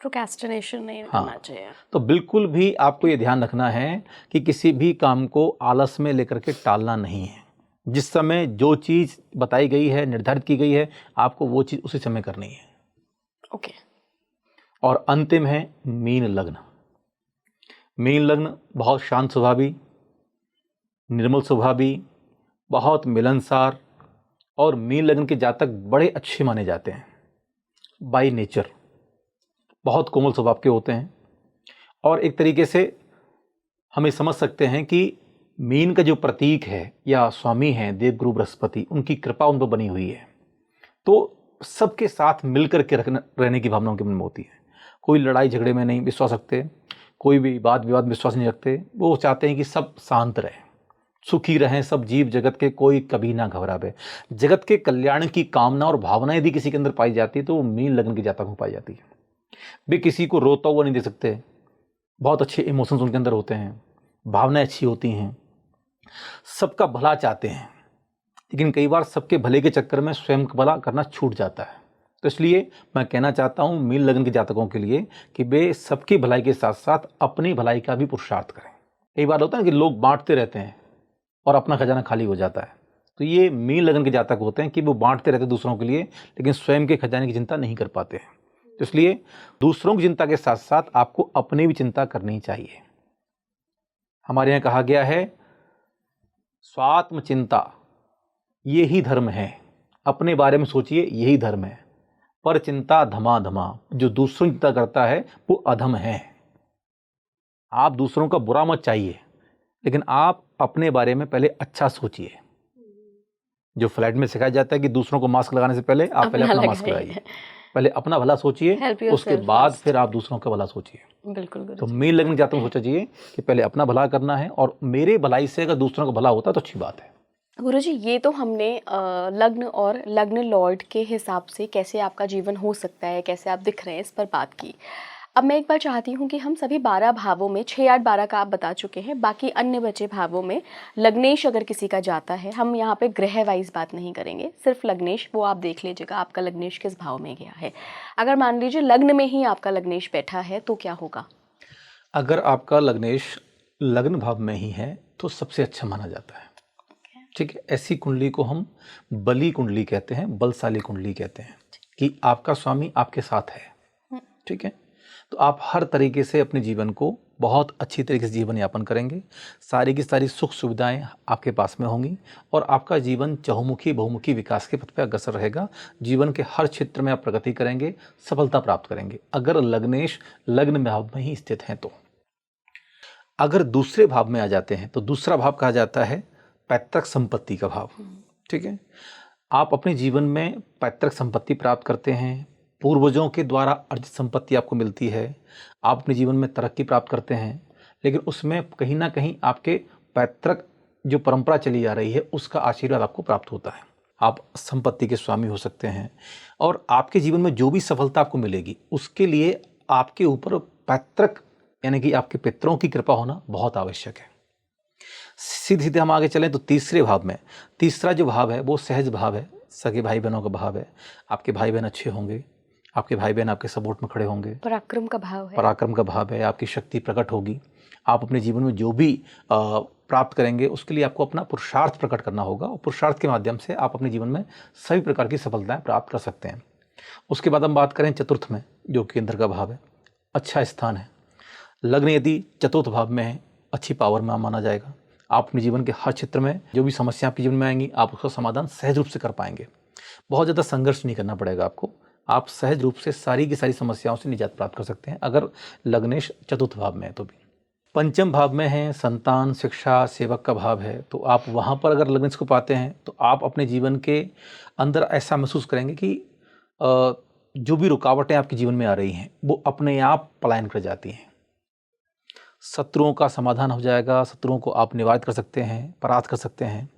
प्रोक्रेस्टिनेशन नहीं करना चाहिए। तो बिल्कुल भी आपको ये ध्यान रखना है कि किसी भी काम को आलस में लेकर के टालना नहीं है। जिस समय जो चीज़ बताई गई है, निर्धारित की गई है, आपको वो चीज़ उसी समय करनी है। ओके। और अंतिम है मीन लग्न। मीन लग्न बहुत शांत स्वभावी, निर्मल स्वभावी, बहुत मिलनसार, और मीन लग्न के जातक बड़े अच्छे माने जाते हैं। बाय नेचर बहुत कोमल स्वभाव के होते हैं, और एक तरीके से हमें समझ सकते हैं कि मीन का जो प्रतीक है या स्वामी हैं देवगुरु बृहस्पति, उनकी कृपा उन पर बनी हुई है, तो सबके साथ मिलकर के रहने की भावना उनके मन में होती है। कोई लड़ाई झगड़े में नहीं विश्वास रखते, कोई भी वाद विवाद में विश्वास नहीं रखते। वो चाहते हैं कि सब शांत रहें, सुखी रहें सब जीव जगत के, कोई कभी ना घबरावे। जगत के कल्याण की कामना और भावना यदि किसी के अंदर पाई जाती है तो वो मीन लग्न के जातक में पाई जाती है। वे किसी को रोता हुआ नहीं दे सकते, बहुत अच्छे इमोशंस उनके अंदर होते हैं, भावनाएं अच्छी होती हैं, सबका भला चाहते हैं, लेकिन कई बार सबके भले के चक्कर में स्वयं का भला करना छूट जाता है। तो इसलिए मैं कहना चाहता हूँ मीन लग्न के जातकों के लिए कि वे सबकी भलाई के साथ साथ अपनी भलाई का भी पुरुषार्थ करें। कई बार होता है कि लोग बांटते रहते हैं और अपना खजाना खाली हो जाता है, तो ये मीन लग्न के जातक होते हैं कि वो बांटते रहते दूसरों के लिए, लेकिन स्वयं के खजाने की चिंता नहीं कर पाते हैं। तो इसलिए दूसरों की चिंता के साथ साथ आपको अपनी भी चिंता करनी चाहिए। हमारे यहाँ कहा गया है स्वात्म चिंता यही धर्म है, अपने बारे में सोचिए यही धर्म है, पर चिंता धमाधमा, जो दूसरों की चिंता करता है वो अधम है। आप दूसरों का बुरा मत चाहिए, लेकिन आप अपने बारे में पहले अच्छा सोचिए। जो फ्लैट में सिखाया जाता है कि दूसरों को मास्क लगाने से पहले आप पहले अपना मास्क लगाइए, पहले अपना भला सोचिए, उसके बाद फिर आप दूसरों का भला सोचिए। बिल्कुल। तो मीन लग्न जातकों को सोचना चाहिए कि पहले अपना भला करना है, और मेरे भलाई से अगर दूसरों का भला होता है तो अच्छी बात है। गुरुजी, ये तो हमने लग्न और लग्न लॉर्ड के हिसाब से कैसे आपका जीवन हो सकता है, कैसे आप दिख रहे हैं, इस पर बात की। अब मैं एक बार चाहती हूँ कि हम सभी 12 भावों में 6, 8, 12 का आप बता चुके हैं, बाकी अन्य बचे भावों में लग्नेश अगर किसी का जाता है, हम यहाँ पे ग्रह वाइज बात नहीं करेंगे, सिर्फ लग्नेश, वो आप देख लीजिएगा आपका लग्नेश किस भाव में गया है। अगर मान लीजिए लग्न में ही आपका लग्नेश बैठा है तो क्या होगा? अगर आपका लग्नेश लग्न भाव में ही है तो सबसे अच्छा माना जाता है। ठीक है, ऐसी कुंडली को हम बली कुंडली कहते हैं, बलशाली कुंडली कहते हैं, कि आपका स्वामी आपके साथ है। ठीक है, तो आप हर तरीके से अपने जीवन को बहुत अच्छी तरीके से जीवन यापन करेंगे, सारी की सारी सुख सुविधाएं आपके पास में होंगी, और आपका जीवन चहुमुखी बहुमुखी विकास के पथ पर अग्रसर रहेगा। जीवन के हर क्षेत्र में आप प्रगति करेंगे, सफलता प्राप्त करेंगे, अगर लग्नेश लग्न भाव में ही स्थित हैं तो। अगर दूसरे भाव में आ जाते हैं तो दूसरा भाव कहा जाता है पैतृक संपत्ति का भाव। ठीक है, आप अपने जीवन में पैतृक संपत्ति प्राप्त करते हैं, पूर्वजों के द्वारा अर्जित संपत्ति आपको मिलती है, आप अपने जीवन में तरक्की प्राप्त करते हैं, लेकिन उसमें कहीं ना कहीं आपके पैतृक जो परंपरा चली आ रही है उसका आशीर्वाद आपको प्राप्त होता है। आप संपत्ति के स्वामी हो सकते हैं, और आपके जीवन में जो भी सफलता आपको मिलेगी उसके लिए आपके ऊपर पैतृक यानी कि आपके पितरों की कृपा होना बहुत आवश्यक है। सीधे सीधे हम आगे चलें तो तीसरे भाव में, तीसरा जो भाव है वो सहज भाव है, सगे भाई बहनों का भाव है। आपके भाई बहन अच्छे होंगे, आपके भाई बहन आपके सपोर्ट में खड़े होंगे, पराक्रम का भाव है, पराक्रम का भाव है, आपकी शक्ति प्रकट होगी। आप अपने जीवन में जो भी प्राप्त करेंगे उसके लिए आपको अपना पुरुषार्थ प्रकट करना होगा, और पुरुषार्थ के माध्यम से आप अपने जीवन में सभी प्रकार की सफलताएं प्राप्त कर सकते हैं। उसके बाद हम बात करें चतुर्थ में, जो केंद्र का भाव है, अच्छा स्थान है। लग्न यदि चतुर्थ भाव में है, अच्छी पावर में माना जाएगा। आप अपने जीवन के हर क्षेत्र में जो भी समस्या आपके जीवन में आएंगी, आप उसका समाधान सहज रूप से कर पाएंगे। बहुत ज़्यादा संघर्ष नहीं करना पड़ेगा आपको, आप सहज रूप से सारी की सारी समस्याओं से निजात प्राप्त कर सकते हैं अगर लग्नेश चतुर्थ भाव में है तो भी। पंचम भाव में है संतान, शिक्षा, सेवक का भाव है, तो आप वहाँ पर अगर लग्नेश को पाते हैं तो आप अपने जीवन के अंदर ऐसा महसूस करेंगे कि जो भी रुकावटें आपके जीवन में आ रही हैं वो अपने आप पलायन कर जाती हैं। शत्रुओं का समाधान हो जाएगा, शत्रुओं को आप निवारित कर सकते हैं, परास्त कर सकते हैं।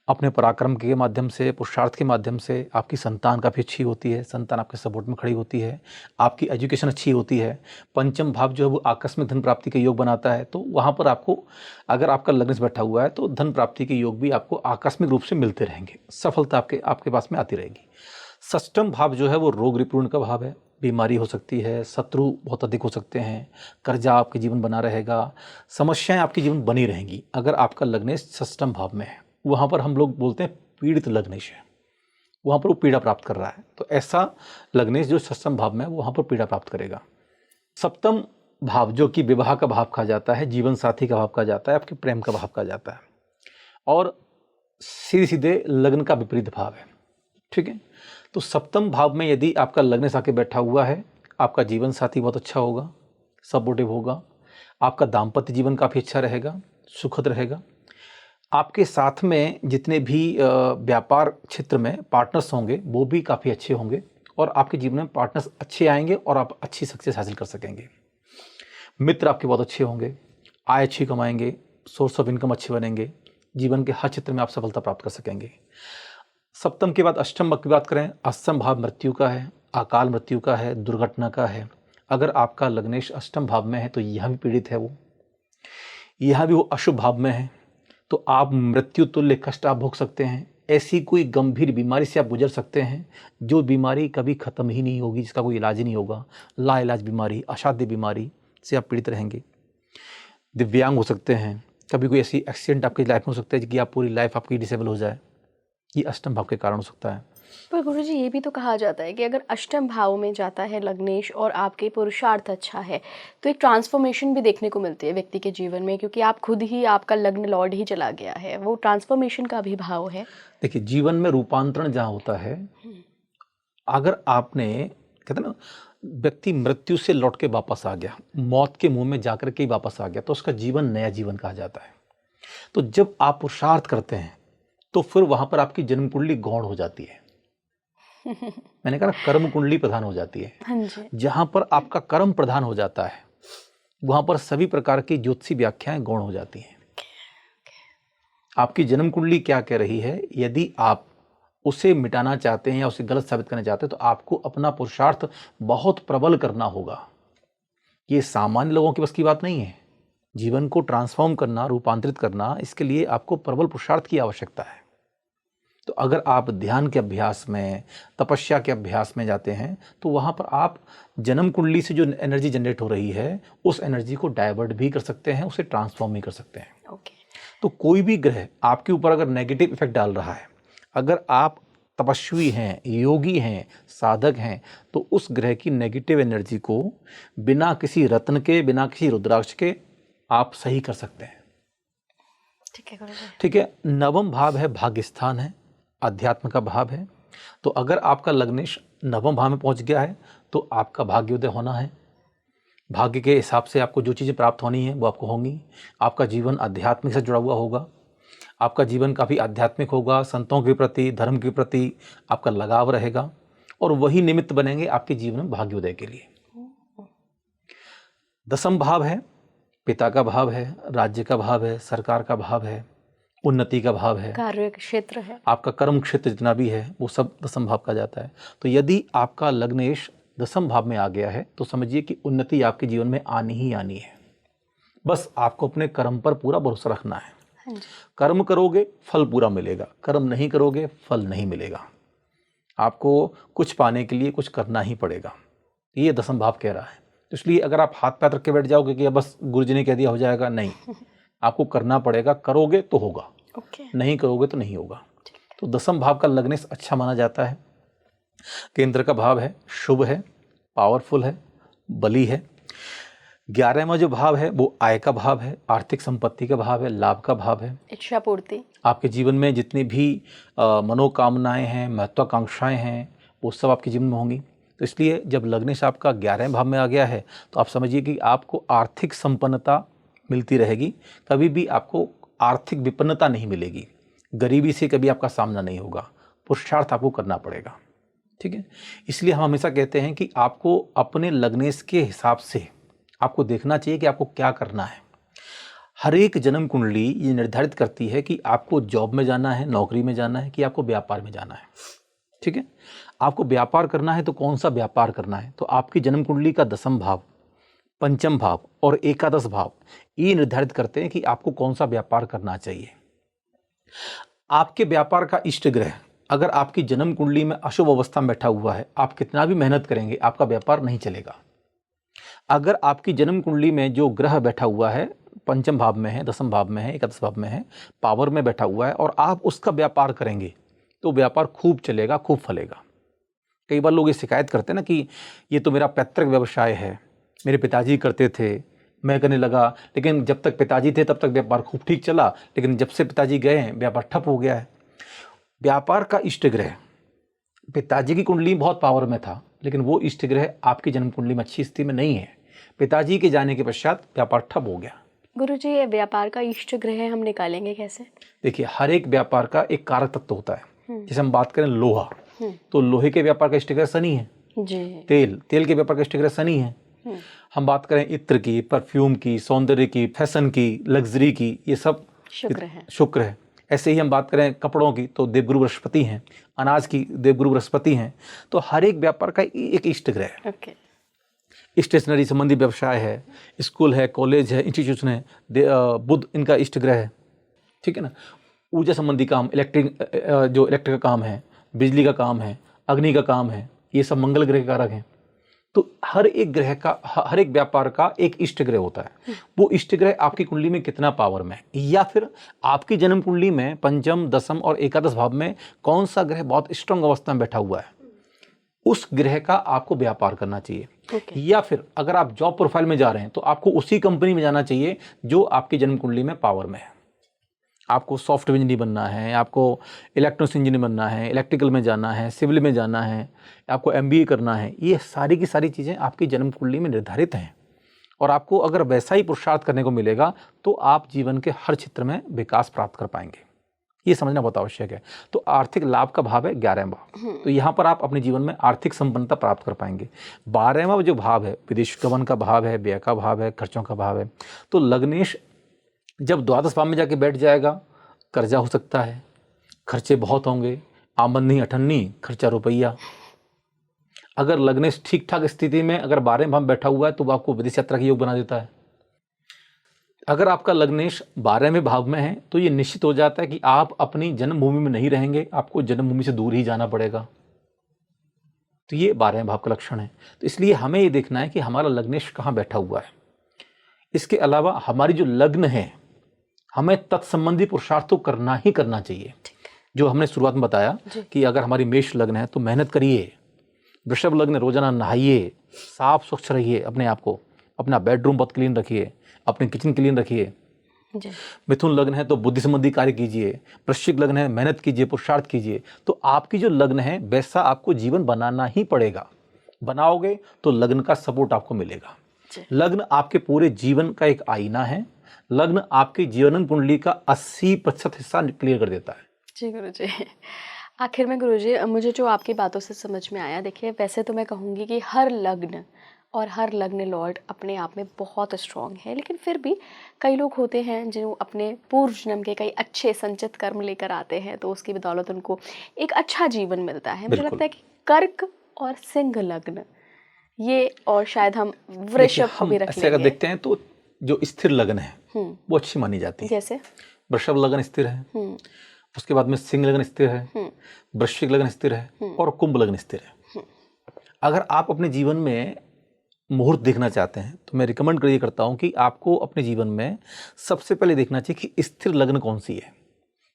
अपने पराक्रम के माध्यम से, पुरुषार्थ के माध्यम से आपकी संतान काफ़ी अच्छी होती है, संतान आपके सपोर्ट में खड़ी होती है, आपकी एजुकेशन अच्छी होती है। पंचम भाव जो है वो आकस्मिक धन प्राप्ति के योग बनाता है, तो वहाँ पर आपको अगर आपका लग्न बैठा हुआ है तो धन प्राप्ति के योग भी आपको आकस्मिक रूप से मिलते रहेंगे, सफलता आपके पास में आती रहेगी। षष्ठम भाव जो है वो रोग रिपूर्ण का भाव है, बीमारी हो सकती है, शत्रु बहुत अधिक हो सकते हैं, कर्जा आपके जीवन बना रहेगा, समस्याएं आपके जीवन बनी रहेंगी अगर आपका लग्नेश षष्ठम भाव में है। वहाँ पर हम लोग बोलते हैं पीड़ित लग्नेश है, वहाँ पर वो पीड़ा प्राप्त कर रहा है, तो ऐसा लग्नेश जो षष्ठम भाव में है वो वहाँ पर पीड़ा प्राप्त करेगा। सप्तम भाव जो कि विवाह का भाव कहा जाता है, जीवन साथी का भाव कहा जाता है, आपके प्रेम का भाव कहा जाता है, और सीधे सीधे लग्न का विपरीत भाव है। ठीक है, तो सप्तम भाव में यदि आपका लग्नेश आके बैठा हुआ है, आपका जीवन साथी बहुत अच्छा होगा, सपोर्टिव होगा, आपका दाम्पत्य जीवन काफ़ी अच्छा रहेगा, सुखद रहेगा। आपके साथ में जितने भी व्यापार क्षेत्र में पार्टनर्स होंगे वो भी काफ़ी अच्छे होंगे, और आपके जीवन में पार्टनर्स अच्छे आएंगे और आप अच्छी सक्सेस हासिल कर सकेंगे। मित्र आपके बहुत अच्छे होंगे, आय अच्छी कमाएंगे, सोर्स ऑफ इनकम अच्छे बनेंगे, जीवन के हर क्षेत्र में आप सफलता प्राप्त कर सकेंगे। सप्तम के बाद अष्टम की बात करें, अष्टम भाव मृत्यु का है, अकाल मृत्यु का है, दुर्घटना का है। अगर आपका लग्नेश अष्टम भाव में है तो यह भी पीड़ित है, वो यहाँ भी वो अशुभ भाव में है, तो आप मृत्यु तुल्य कष्ट आप भोग सकते हैं। ऐसी कोई गंभीर बीमारी से आप गुजर सकते हैं जो बीमारी कभी ख़त्म ही नहीं होगी, जिसका कोई इलाज ही नहीं होगा। लाइलाज बीमारी, असाध्य बीमारी से आप पीड़ित रहेंगे। दिव्यांग हो सकते हैं, कभी कोई ऐसी एक्सीडेंट आपकी लाइफ में हो सकता है कि आप पूरी लाइफ आपकी डिसेबल हो जाए, ये अष्टम भाव के कारण हो सकता है। पर गुरुजी ये भी तो कहा जाता है कि अगर अष्टम भाव में जाता है लग्नेश और आपके पुरुषार्थ अच्छा है तो एक ट्रांसफॉर्मेशन भी देखने को मिलती है व्यक्ति के जीवन में, क्योंकि आप खुद ही, आपका लग्न लॉर्ड ही चला गया है, वो ट्रांसफॉर्मेशन का भी भाव है। देखिए, जीवन में रूपांतरण जहाँ होता है, अगर आपने, कहते ना, व्यक्ति मृत्यु से लौट के वापस आ गया, मौत के मुंह में जाकर के वापस आ गया, तो उसका जीवन नया जीवन कहा जाता है। तो जब आप पुरुषार्थ करते हैं तो फिर वहां पर आपकी जन्म कुंडली गौण हो जाती है। मैंने कहा कर्म कुंडली प्रधान हो जाती है। हाँ जी। जहां पर आपका कर्म प्रधान हो जाता है वहां पर सभी प्रकार की ज्योतिषी व्याख्याएं गौण हो जाती हैं। आपकी जन्म कुंडली क्या कह रही है, यदि आप उसे मिटाना चाहते हैं या उसे गलत साबित करना चाहते हैं तो आपको अपना पुरुषार्थ बहुत प्रबल करना होगा। ये सामान्य लोगों की बस की बात नहीं है। जीवन को ट्रांसफॉर्म करना, रूपांतरित करना, इसके लिए आपको प्रबल पुरुषार्थ की आवश्यकता है। तो अगर आप ध्यान के अभ्यास में, तपस्या के अभ्यास में जाते हैं तो वहाँ पर आप जन्म कुंडली से जो एनर्जी जनरेट हो रही है उस एनर्जी को डाइवर्ट भी कर सकते हैं, उसे ट्रांसफॉर्म भी कर सकते हैं। तो कोई भी ग्रह आपके ऊपर अगर नेगेटिव इफेक्ट डाल रहा है, अगर आप तपस्वी हैं, योगी हैं, साधक हैं, तो उस ग्रह की नेगेटिव एनर्जी को बिना किसी रत्न के, बिना किसी रुद्राक्ष के आप सही कर सकते हैं। ठीक है। नवम भाव है, भाग्य स्थान है, अध्यात्म का भाव है। तो अगर आपका लग्नेश नवम भाव में पहुंच गया है तो आपका भाग्योदय होना है। भाग्य के हिसाब से आपको जो चीज़ें प्राप्त होनी है वो आपको होंगी। आपका जीवन आध्यात्मिक से जुड़ा हुआ होगा, आपका जीवन काफ़ी आध्यात्मिक होगा, संतों के प्रति, धर्म के प्रति आपका लगाव रहेगा, और वही निमित्त बनेंगे आपके जीवन में भाग्योदय के लिए। दसम भाव है, पिता का भाव है, राज्य का भाव है, सरकार का भाव है, उन्नति का भाव है, कार्य क्षेत्र है, आपका कर्म क्षेत्र जितना भी है वो सब दसम भाव का जाता है। तो यदि आपका लग्नेश दसम भाव में आ गया है तो समझिए कि उन्नति आपके जीवन में आनी ही आनी है। बस आपको अपने कर्म पर पूरा भरोसा रखना है। कर्म करोगे फल पूरा मिलेगा, कर्म नहीं करोगे फल नहीं मिलेगा। आपको कुछ पाने के लिए कुछ करना ही पड़ेगा, ये दसम भाव कह रहा है। तो इसलिए अगर आप हाथ पैर रख के बैठ जाओगे कि बस गुरुजी ने कह दिया हो जाएगा, नहीं, आपको करना पड़ेगा। करोगे तो होगा, नहीं करोगे तो नहीं होगा। तो दसम भाव का लग्नेश अच्छा माना जाता है। केंद्र का भाव है, शुभ है, पावरफुल है, बली है। 11वां जो भाव है वो आय का भाव है, आर्थिक संपत्ति का भाव है, लाभ का भाव है, इच्छा पूर्ति। आपके जीवन में जितनी भी मनोकामनाएं हैं, महत्वाकांक्षाएं हैं, वो सब आपके जीवन में होंगी। तो इसलिए जब लग्नेश आपका 11वें भाव में आ गया है तो आप समझिए कि आपको आर्थिक संपन्नता मिलती रहेगी, कभी भी आपको आर्थिक विपन्नता नहीं मिलेगी, गरीबी से कभी आपका सामना नहीं होगा, पुरुषार्थ आपको करना पड़ेगा। ठीक है, इसलिए हम हमेशा कहते हैं कि आपको अपने लग्नेश के हिसाब से आपको देखना चाहिए कि आपको क्या करना है। हर एक जन्म कुंडली ये निर्धारित करती है कि आपको जॉब में जाना है, नौकरी में जाना है, कि आपको व्यापार में जाना है। ठीक है, आपको व्यापार करना है तो कौन सा व्यापार करना है, तो आपकी जन्म कुंडली का 10वां भाव, 5वां भाव और 11वां भाव ये निर्धारित करते हैं कि आपको कौन सा व्यापार करना चाहिए। आपके व्यापार का इष्ट ग्रह अगर आपकी जन्म कुंडली में अशुभ अवस्था में बैठा हुआ है, आप कितना भी मेहनत करेंगे आपका व्यापार नहीं चलेगा। अगर आपकी जन्म कुंडली में जो ग्रह बैठा हुआ है 5वें भाव में है, 10वें भाव में है, 11वें भाव में है, पावर में बैठा हुआ है और आप उसका व्यापार करेंगे तो व्यापार खूब चलेगा, खूब फलेगा। कई बार लोग ये शिकायत करते हैं ना कि ये तो मेरा पैतृक व्यवसाय है, मेरे पिताजी करते थे, मैं करने लगा, लेकिन जब तक पिताजी थे तब तक व्यापार खूब ठीक चला, लेकिन जब से पिताजी गए हैं व्यापार ठप हो गया है। व्यापार का इष्ट ग्रह पिताजी की कुंडली बहुत पावर में था, लेकिन वो इष्ट ग्रह आपकी जन्म कुंडली में अच्छी स्थिति में नहीं है, पिताजी के जाने के पश्चात व्यापार ठप हो गया। गुरुजी, ये व्यापार का इष्ट ग्रह हम निकालेंगे कैसे? देखिए, हर एक व्यापार का एक कारक तत्व होता है। जैसे हम बात करें लोहा, तो लोहे के व्यापार का इष्ट ग्रह शनि है जी। तेल के व्यापार का इष्ट ग्रह शनि है। हम बात करें इत्र की, परफ्यूम की, सौंदर्य की, फैशन की, लग्जरी की, ये सब शुक्र है। ऐसे ही हम बात करें कपड़ों की तो देवगुरु बृहस्पति हैं, अनाज की देवगुरु बृहस्पति हैं। तो हर एक व्यापार का एक इष्ट ग्रह है। स्टेशनरी संबंधी व्यवसाय है, स्कूल है, कॉलेज है, इंस्टीट्यूशन है, बुध इनका इष्ट ग्रह है। ठीक है ना, ऊर्जा संबंधी काम, इलेक्ट्रिक का काम है, बिजली का काम है, अग्नि का काम है, ये सब मंगल ग्रह के कारक हैं। तो हर एक ग्रह का, हर एक व्यापार का एक इष्ट ग्रह होता है। वो इष्ट ग्रह आपकी कुंडली में कितना पावर में है, या फिर आपकी जन्म कुंडली में 5म, 10म और 11वां भाव में कौन सा ग्रह बहुत स्ट्रांग अवस्था में बैठा हुआ है, उस ग्रह का आपको व्यापार करना चाहिए। या फिर अगर आप जॉब प्रोफाइल में जा रहे हैं तो आपको उसी कंपनी में जाना चाहिए जो आपकी जन्म कुंडली में पावर में है। आपको सॉफ्टवेयर इंजीनियर बनना है, आपको इलेक्ट्रॉनिक्स इंजीनियर बनना है, इलेक्ट्रिकल में जाना है, सिविल में जाना है, आपको MBA करना है, ये सारी की सारी चीज़ें आपकी जन्म कुंडली में निर्धारित हैं। और आपको अगर वैसा ही पुरुषार्थ करने को मिलेगा तो आप जीवन के हर क्षेत्र में विकास प्राप्त कर पाएंगे। ये समझना बहुत आवश्यक है। तो आर्थिक लाभ का भाव है 11वां भाव, तो यहाँ पर आप अपने जीवन में आर्थिक संपन्नता प्राप्त कर पाएंगे। 12वां जो भाव है विदेश गमन का भाव है, व्यय का भाव है, खर्चों का भाव है। तो लग्नेश जब 12वें भाव में जाके बैठ जाएगा, कर्जा हो सकता है, खर्चे बहुत होंगे, आमदनी अठन्नी, खर्चा रुपया। अगर लग्नेश ठीक ठाक स्थिति में अगर 12वें भाव में बैठा हुआ है तो वो आपको विदेश यात्रा का योग बना देता है। अगर आपका लग्नेश 12वें भाव में है तो ये निश्चित हो जाता है कि आप अपनी जन्मभूमि में नहीं रहेंगे, आपको जन्मभूमि से दूर ही जाना पड़ेगा। तो ये 12वें भाव का लक्षण है। तो इसलिए हमें ये देखना है कि हमारा लग्नेश कहाँ बैठा हुआ है। इसके अलावा हमारी जो लग्न है, हमें तत्संबंधी पुरुषार्थ तो करना ही करना चाहिए। जो हमने शुरुआत में बताया कि अगर हमारी मेष लग्न है तो मेहनत करिए, वृषभ लग्न रोजाना नहाइए, साफ स्वच्छ रहिए, अपने आप को, अपना बेडरूम बहुत क्लीन रखिए, अपने किचन क्लीन रखिए। मिथुन लग्न है तो बुद्धि संबंधी कार्य कीजिए, वृश्चिक लग्न है मेहनत कीजिए, पुरुषार्थ कीजिए। तो आपकी जो लग्न है वैसा आपको जीवन बनाना ही पड़ेगा। बनाओगे तो लग्न का सपोर्ट आपको मिलेगा। लग्न आपके पूरे जीवन का एक आईना है। लग्न आपकी जीवन कुंडली का 80% हिस्सा क्लियर कर देता है। जी गुरुजी, आखिर में गुरुजी मुझे जो आपकी बातों से समझ में आया, देखिए वैसे तो मैं कहूँगी कि हर लग्न और हर लग्न लॉर्ड अपने आप में बहुत स्ट्रॉन्ग है, लेकिन फिर भी कई लोग होते हैं जो अपने पूर्व जन्म के कई अच्छे संचित कर्म लेकर आते हैं, तो उसकी बदौलत उनको एक अच्छा जीवन मिलता है। मुझे लगता है कि कर्क और सिंह लग्न ये, और शायद हम वृषभ को भी रख लेंगे। अगर देखते हैं तो जो स्थिर लग्न है वो अच्छी मानी जाती है। जैसे वृषभ लग्न स्थिर है, उसके बाद में सिंह लग्न स्थिर है, वृश्चिक लग्न स्थिर है और कुंभ लग्न स्थिर है। अगर आप अपने जीवन में मुहूर्त देखना चाहते हैं तो मैं रिकमेंड ये करता हूं कि आपको अपने जीवन में सबसे पहले देखना चाहिए कि स्थिर लग्न कौन सी है।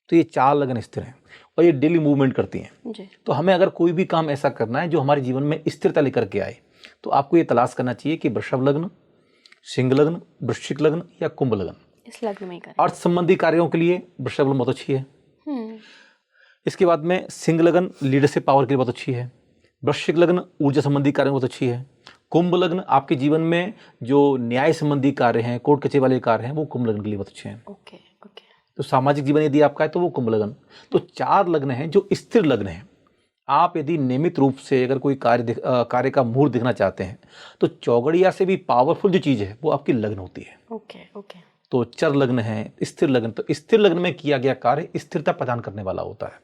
तो ये 4 लग्न स्थिर हैं और ये डेली मूवमेंट करती हैं। तो हमें अगर कोई भी काम ऐसा करना है जो हमारे जीवन में स्थिरता लेकर के आए, तो आपको ये तलाश करना चाहिए कि वृषभ लग्न, सिंह लग्न, वृश्चिक लग्न या कुंभ लग्न। इस लग्न में करें। अर्थ संबंधी कार्यों के लिए वृषभ लग्न बहुत अच्छी है। इसके बाद में सिंह लग्न लीडरशिप पावर के लिए बहुत अच्छी है। वृश्चिक लग्न ऊर्जा संबंधी कार्य बहुत अच्छी है। कुंभ लग्न आपके जीवन में जो न्याय संबंधी कार्य हैं, कोर्ट कचहरी वाले कार्य हैं, वो कुंभ लग्न के लिए बहुत अच्छे हैं। Okay okay. तो सामाजिक जीवन यदि आपका है तो वो कुंभ लग्न। तो 4 लग्न हैं जो स्थिर लग्न हैं। आप यदि नियमित रूप से अगर कोई कार्य का मुहूर्त देखना चाहते हैं तो चौगड़िया से भी पावरफुल जो चीज़ है वो आपकी लग्न होती है। Okay okay. तो चर लग्न है, स्थिर लग्न। तो स्थिर लग्न में किया गया कार्य स्थिरता प्रदान करने वाला होता है।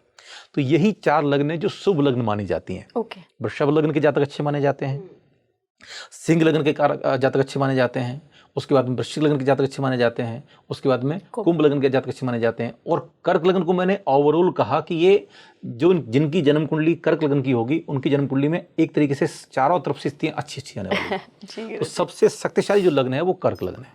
तो यही 4 लग्न है जो शुभ लग्न मानी जाती हैं। ओके। वृषभ लग्न के जातक अच्छे माने जाते हैं, सिंह लग्न के जातक अच्छे माने जाते हैं, उसके बाद में वृश्चिक लग्न के जातक अच्छे माने जाते हैं, उसके बाद में कुंभ लग्न के जातक अच्छे माने जाते हैं। और कर्क लग्न को मैंने ओवरऑल कहा कि ये जो जिनकी जन्म कुंडली कर्क लग्न की होगी उनकी जन्म कुंडली में एक तरीके से चारों तरफ से स्थितियां अच्छी आने वाली हैं। तो सबसे शक्तिशाली जो लग्न है वो कर्क लग्न है।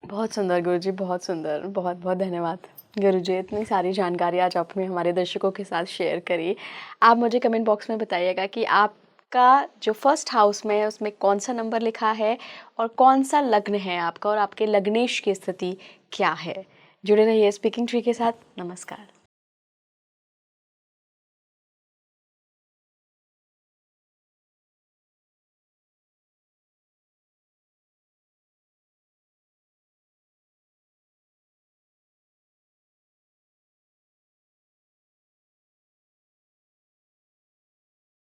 बहुत सुंदर गुरुजी, बहुत सुंदर, बहुत बहुत धन्यवाद गुरुजी, इतनी सारी जानकारी आज आपने हमारे दर्शकों के साथ शेयर करी। आप मुझे कमेंट बॉक्स में बताइएगा कि आपका जो फर्स्ट हाउस में है उसमें कौन सा नंबर लिखा है और कौन सा लग्न है आपका और आपके लग्नेश की स्थिति क्या है। जुड़े रहिए स्पीकिंग ट्री के साथ। नमस्कार।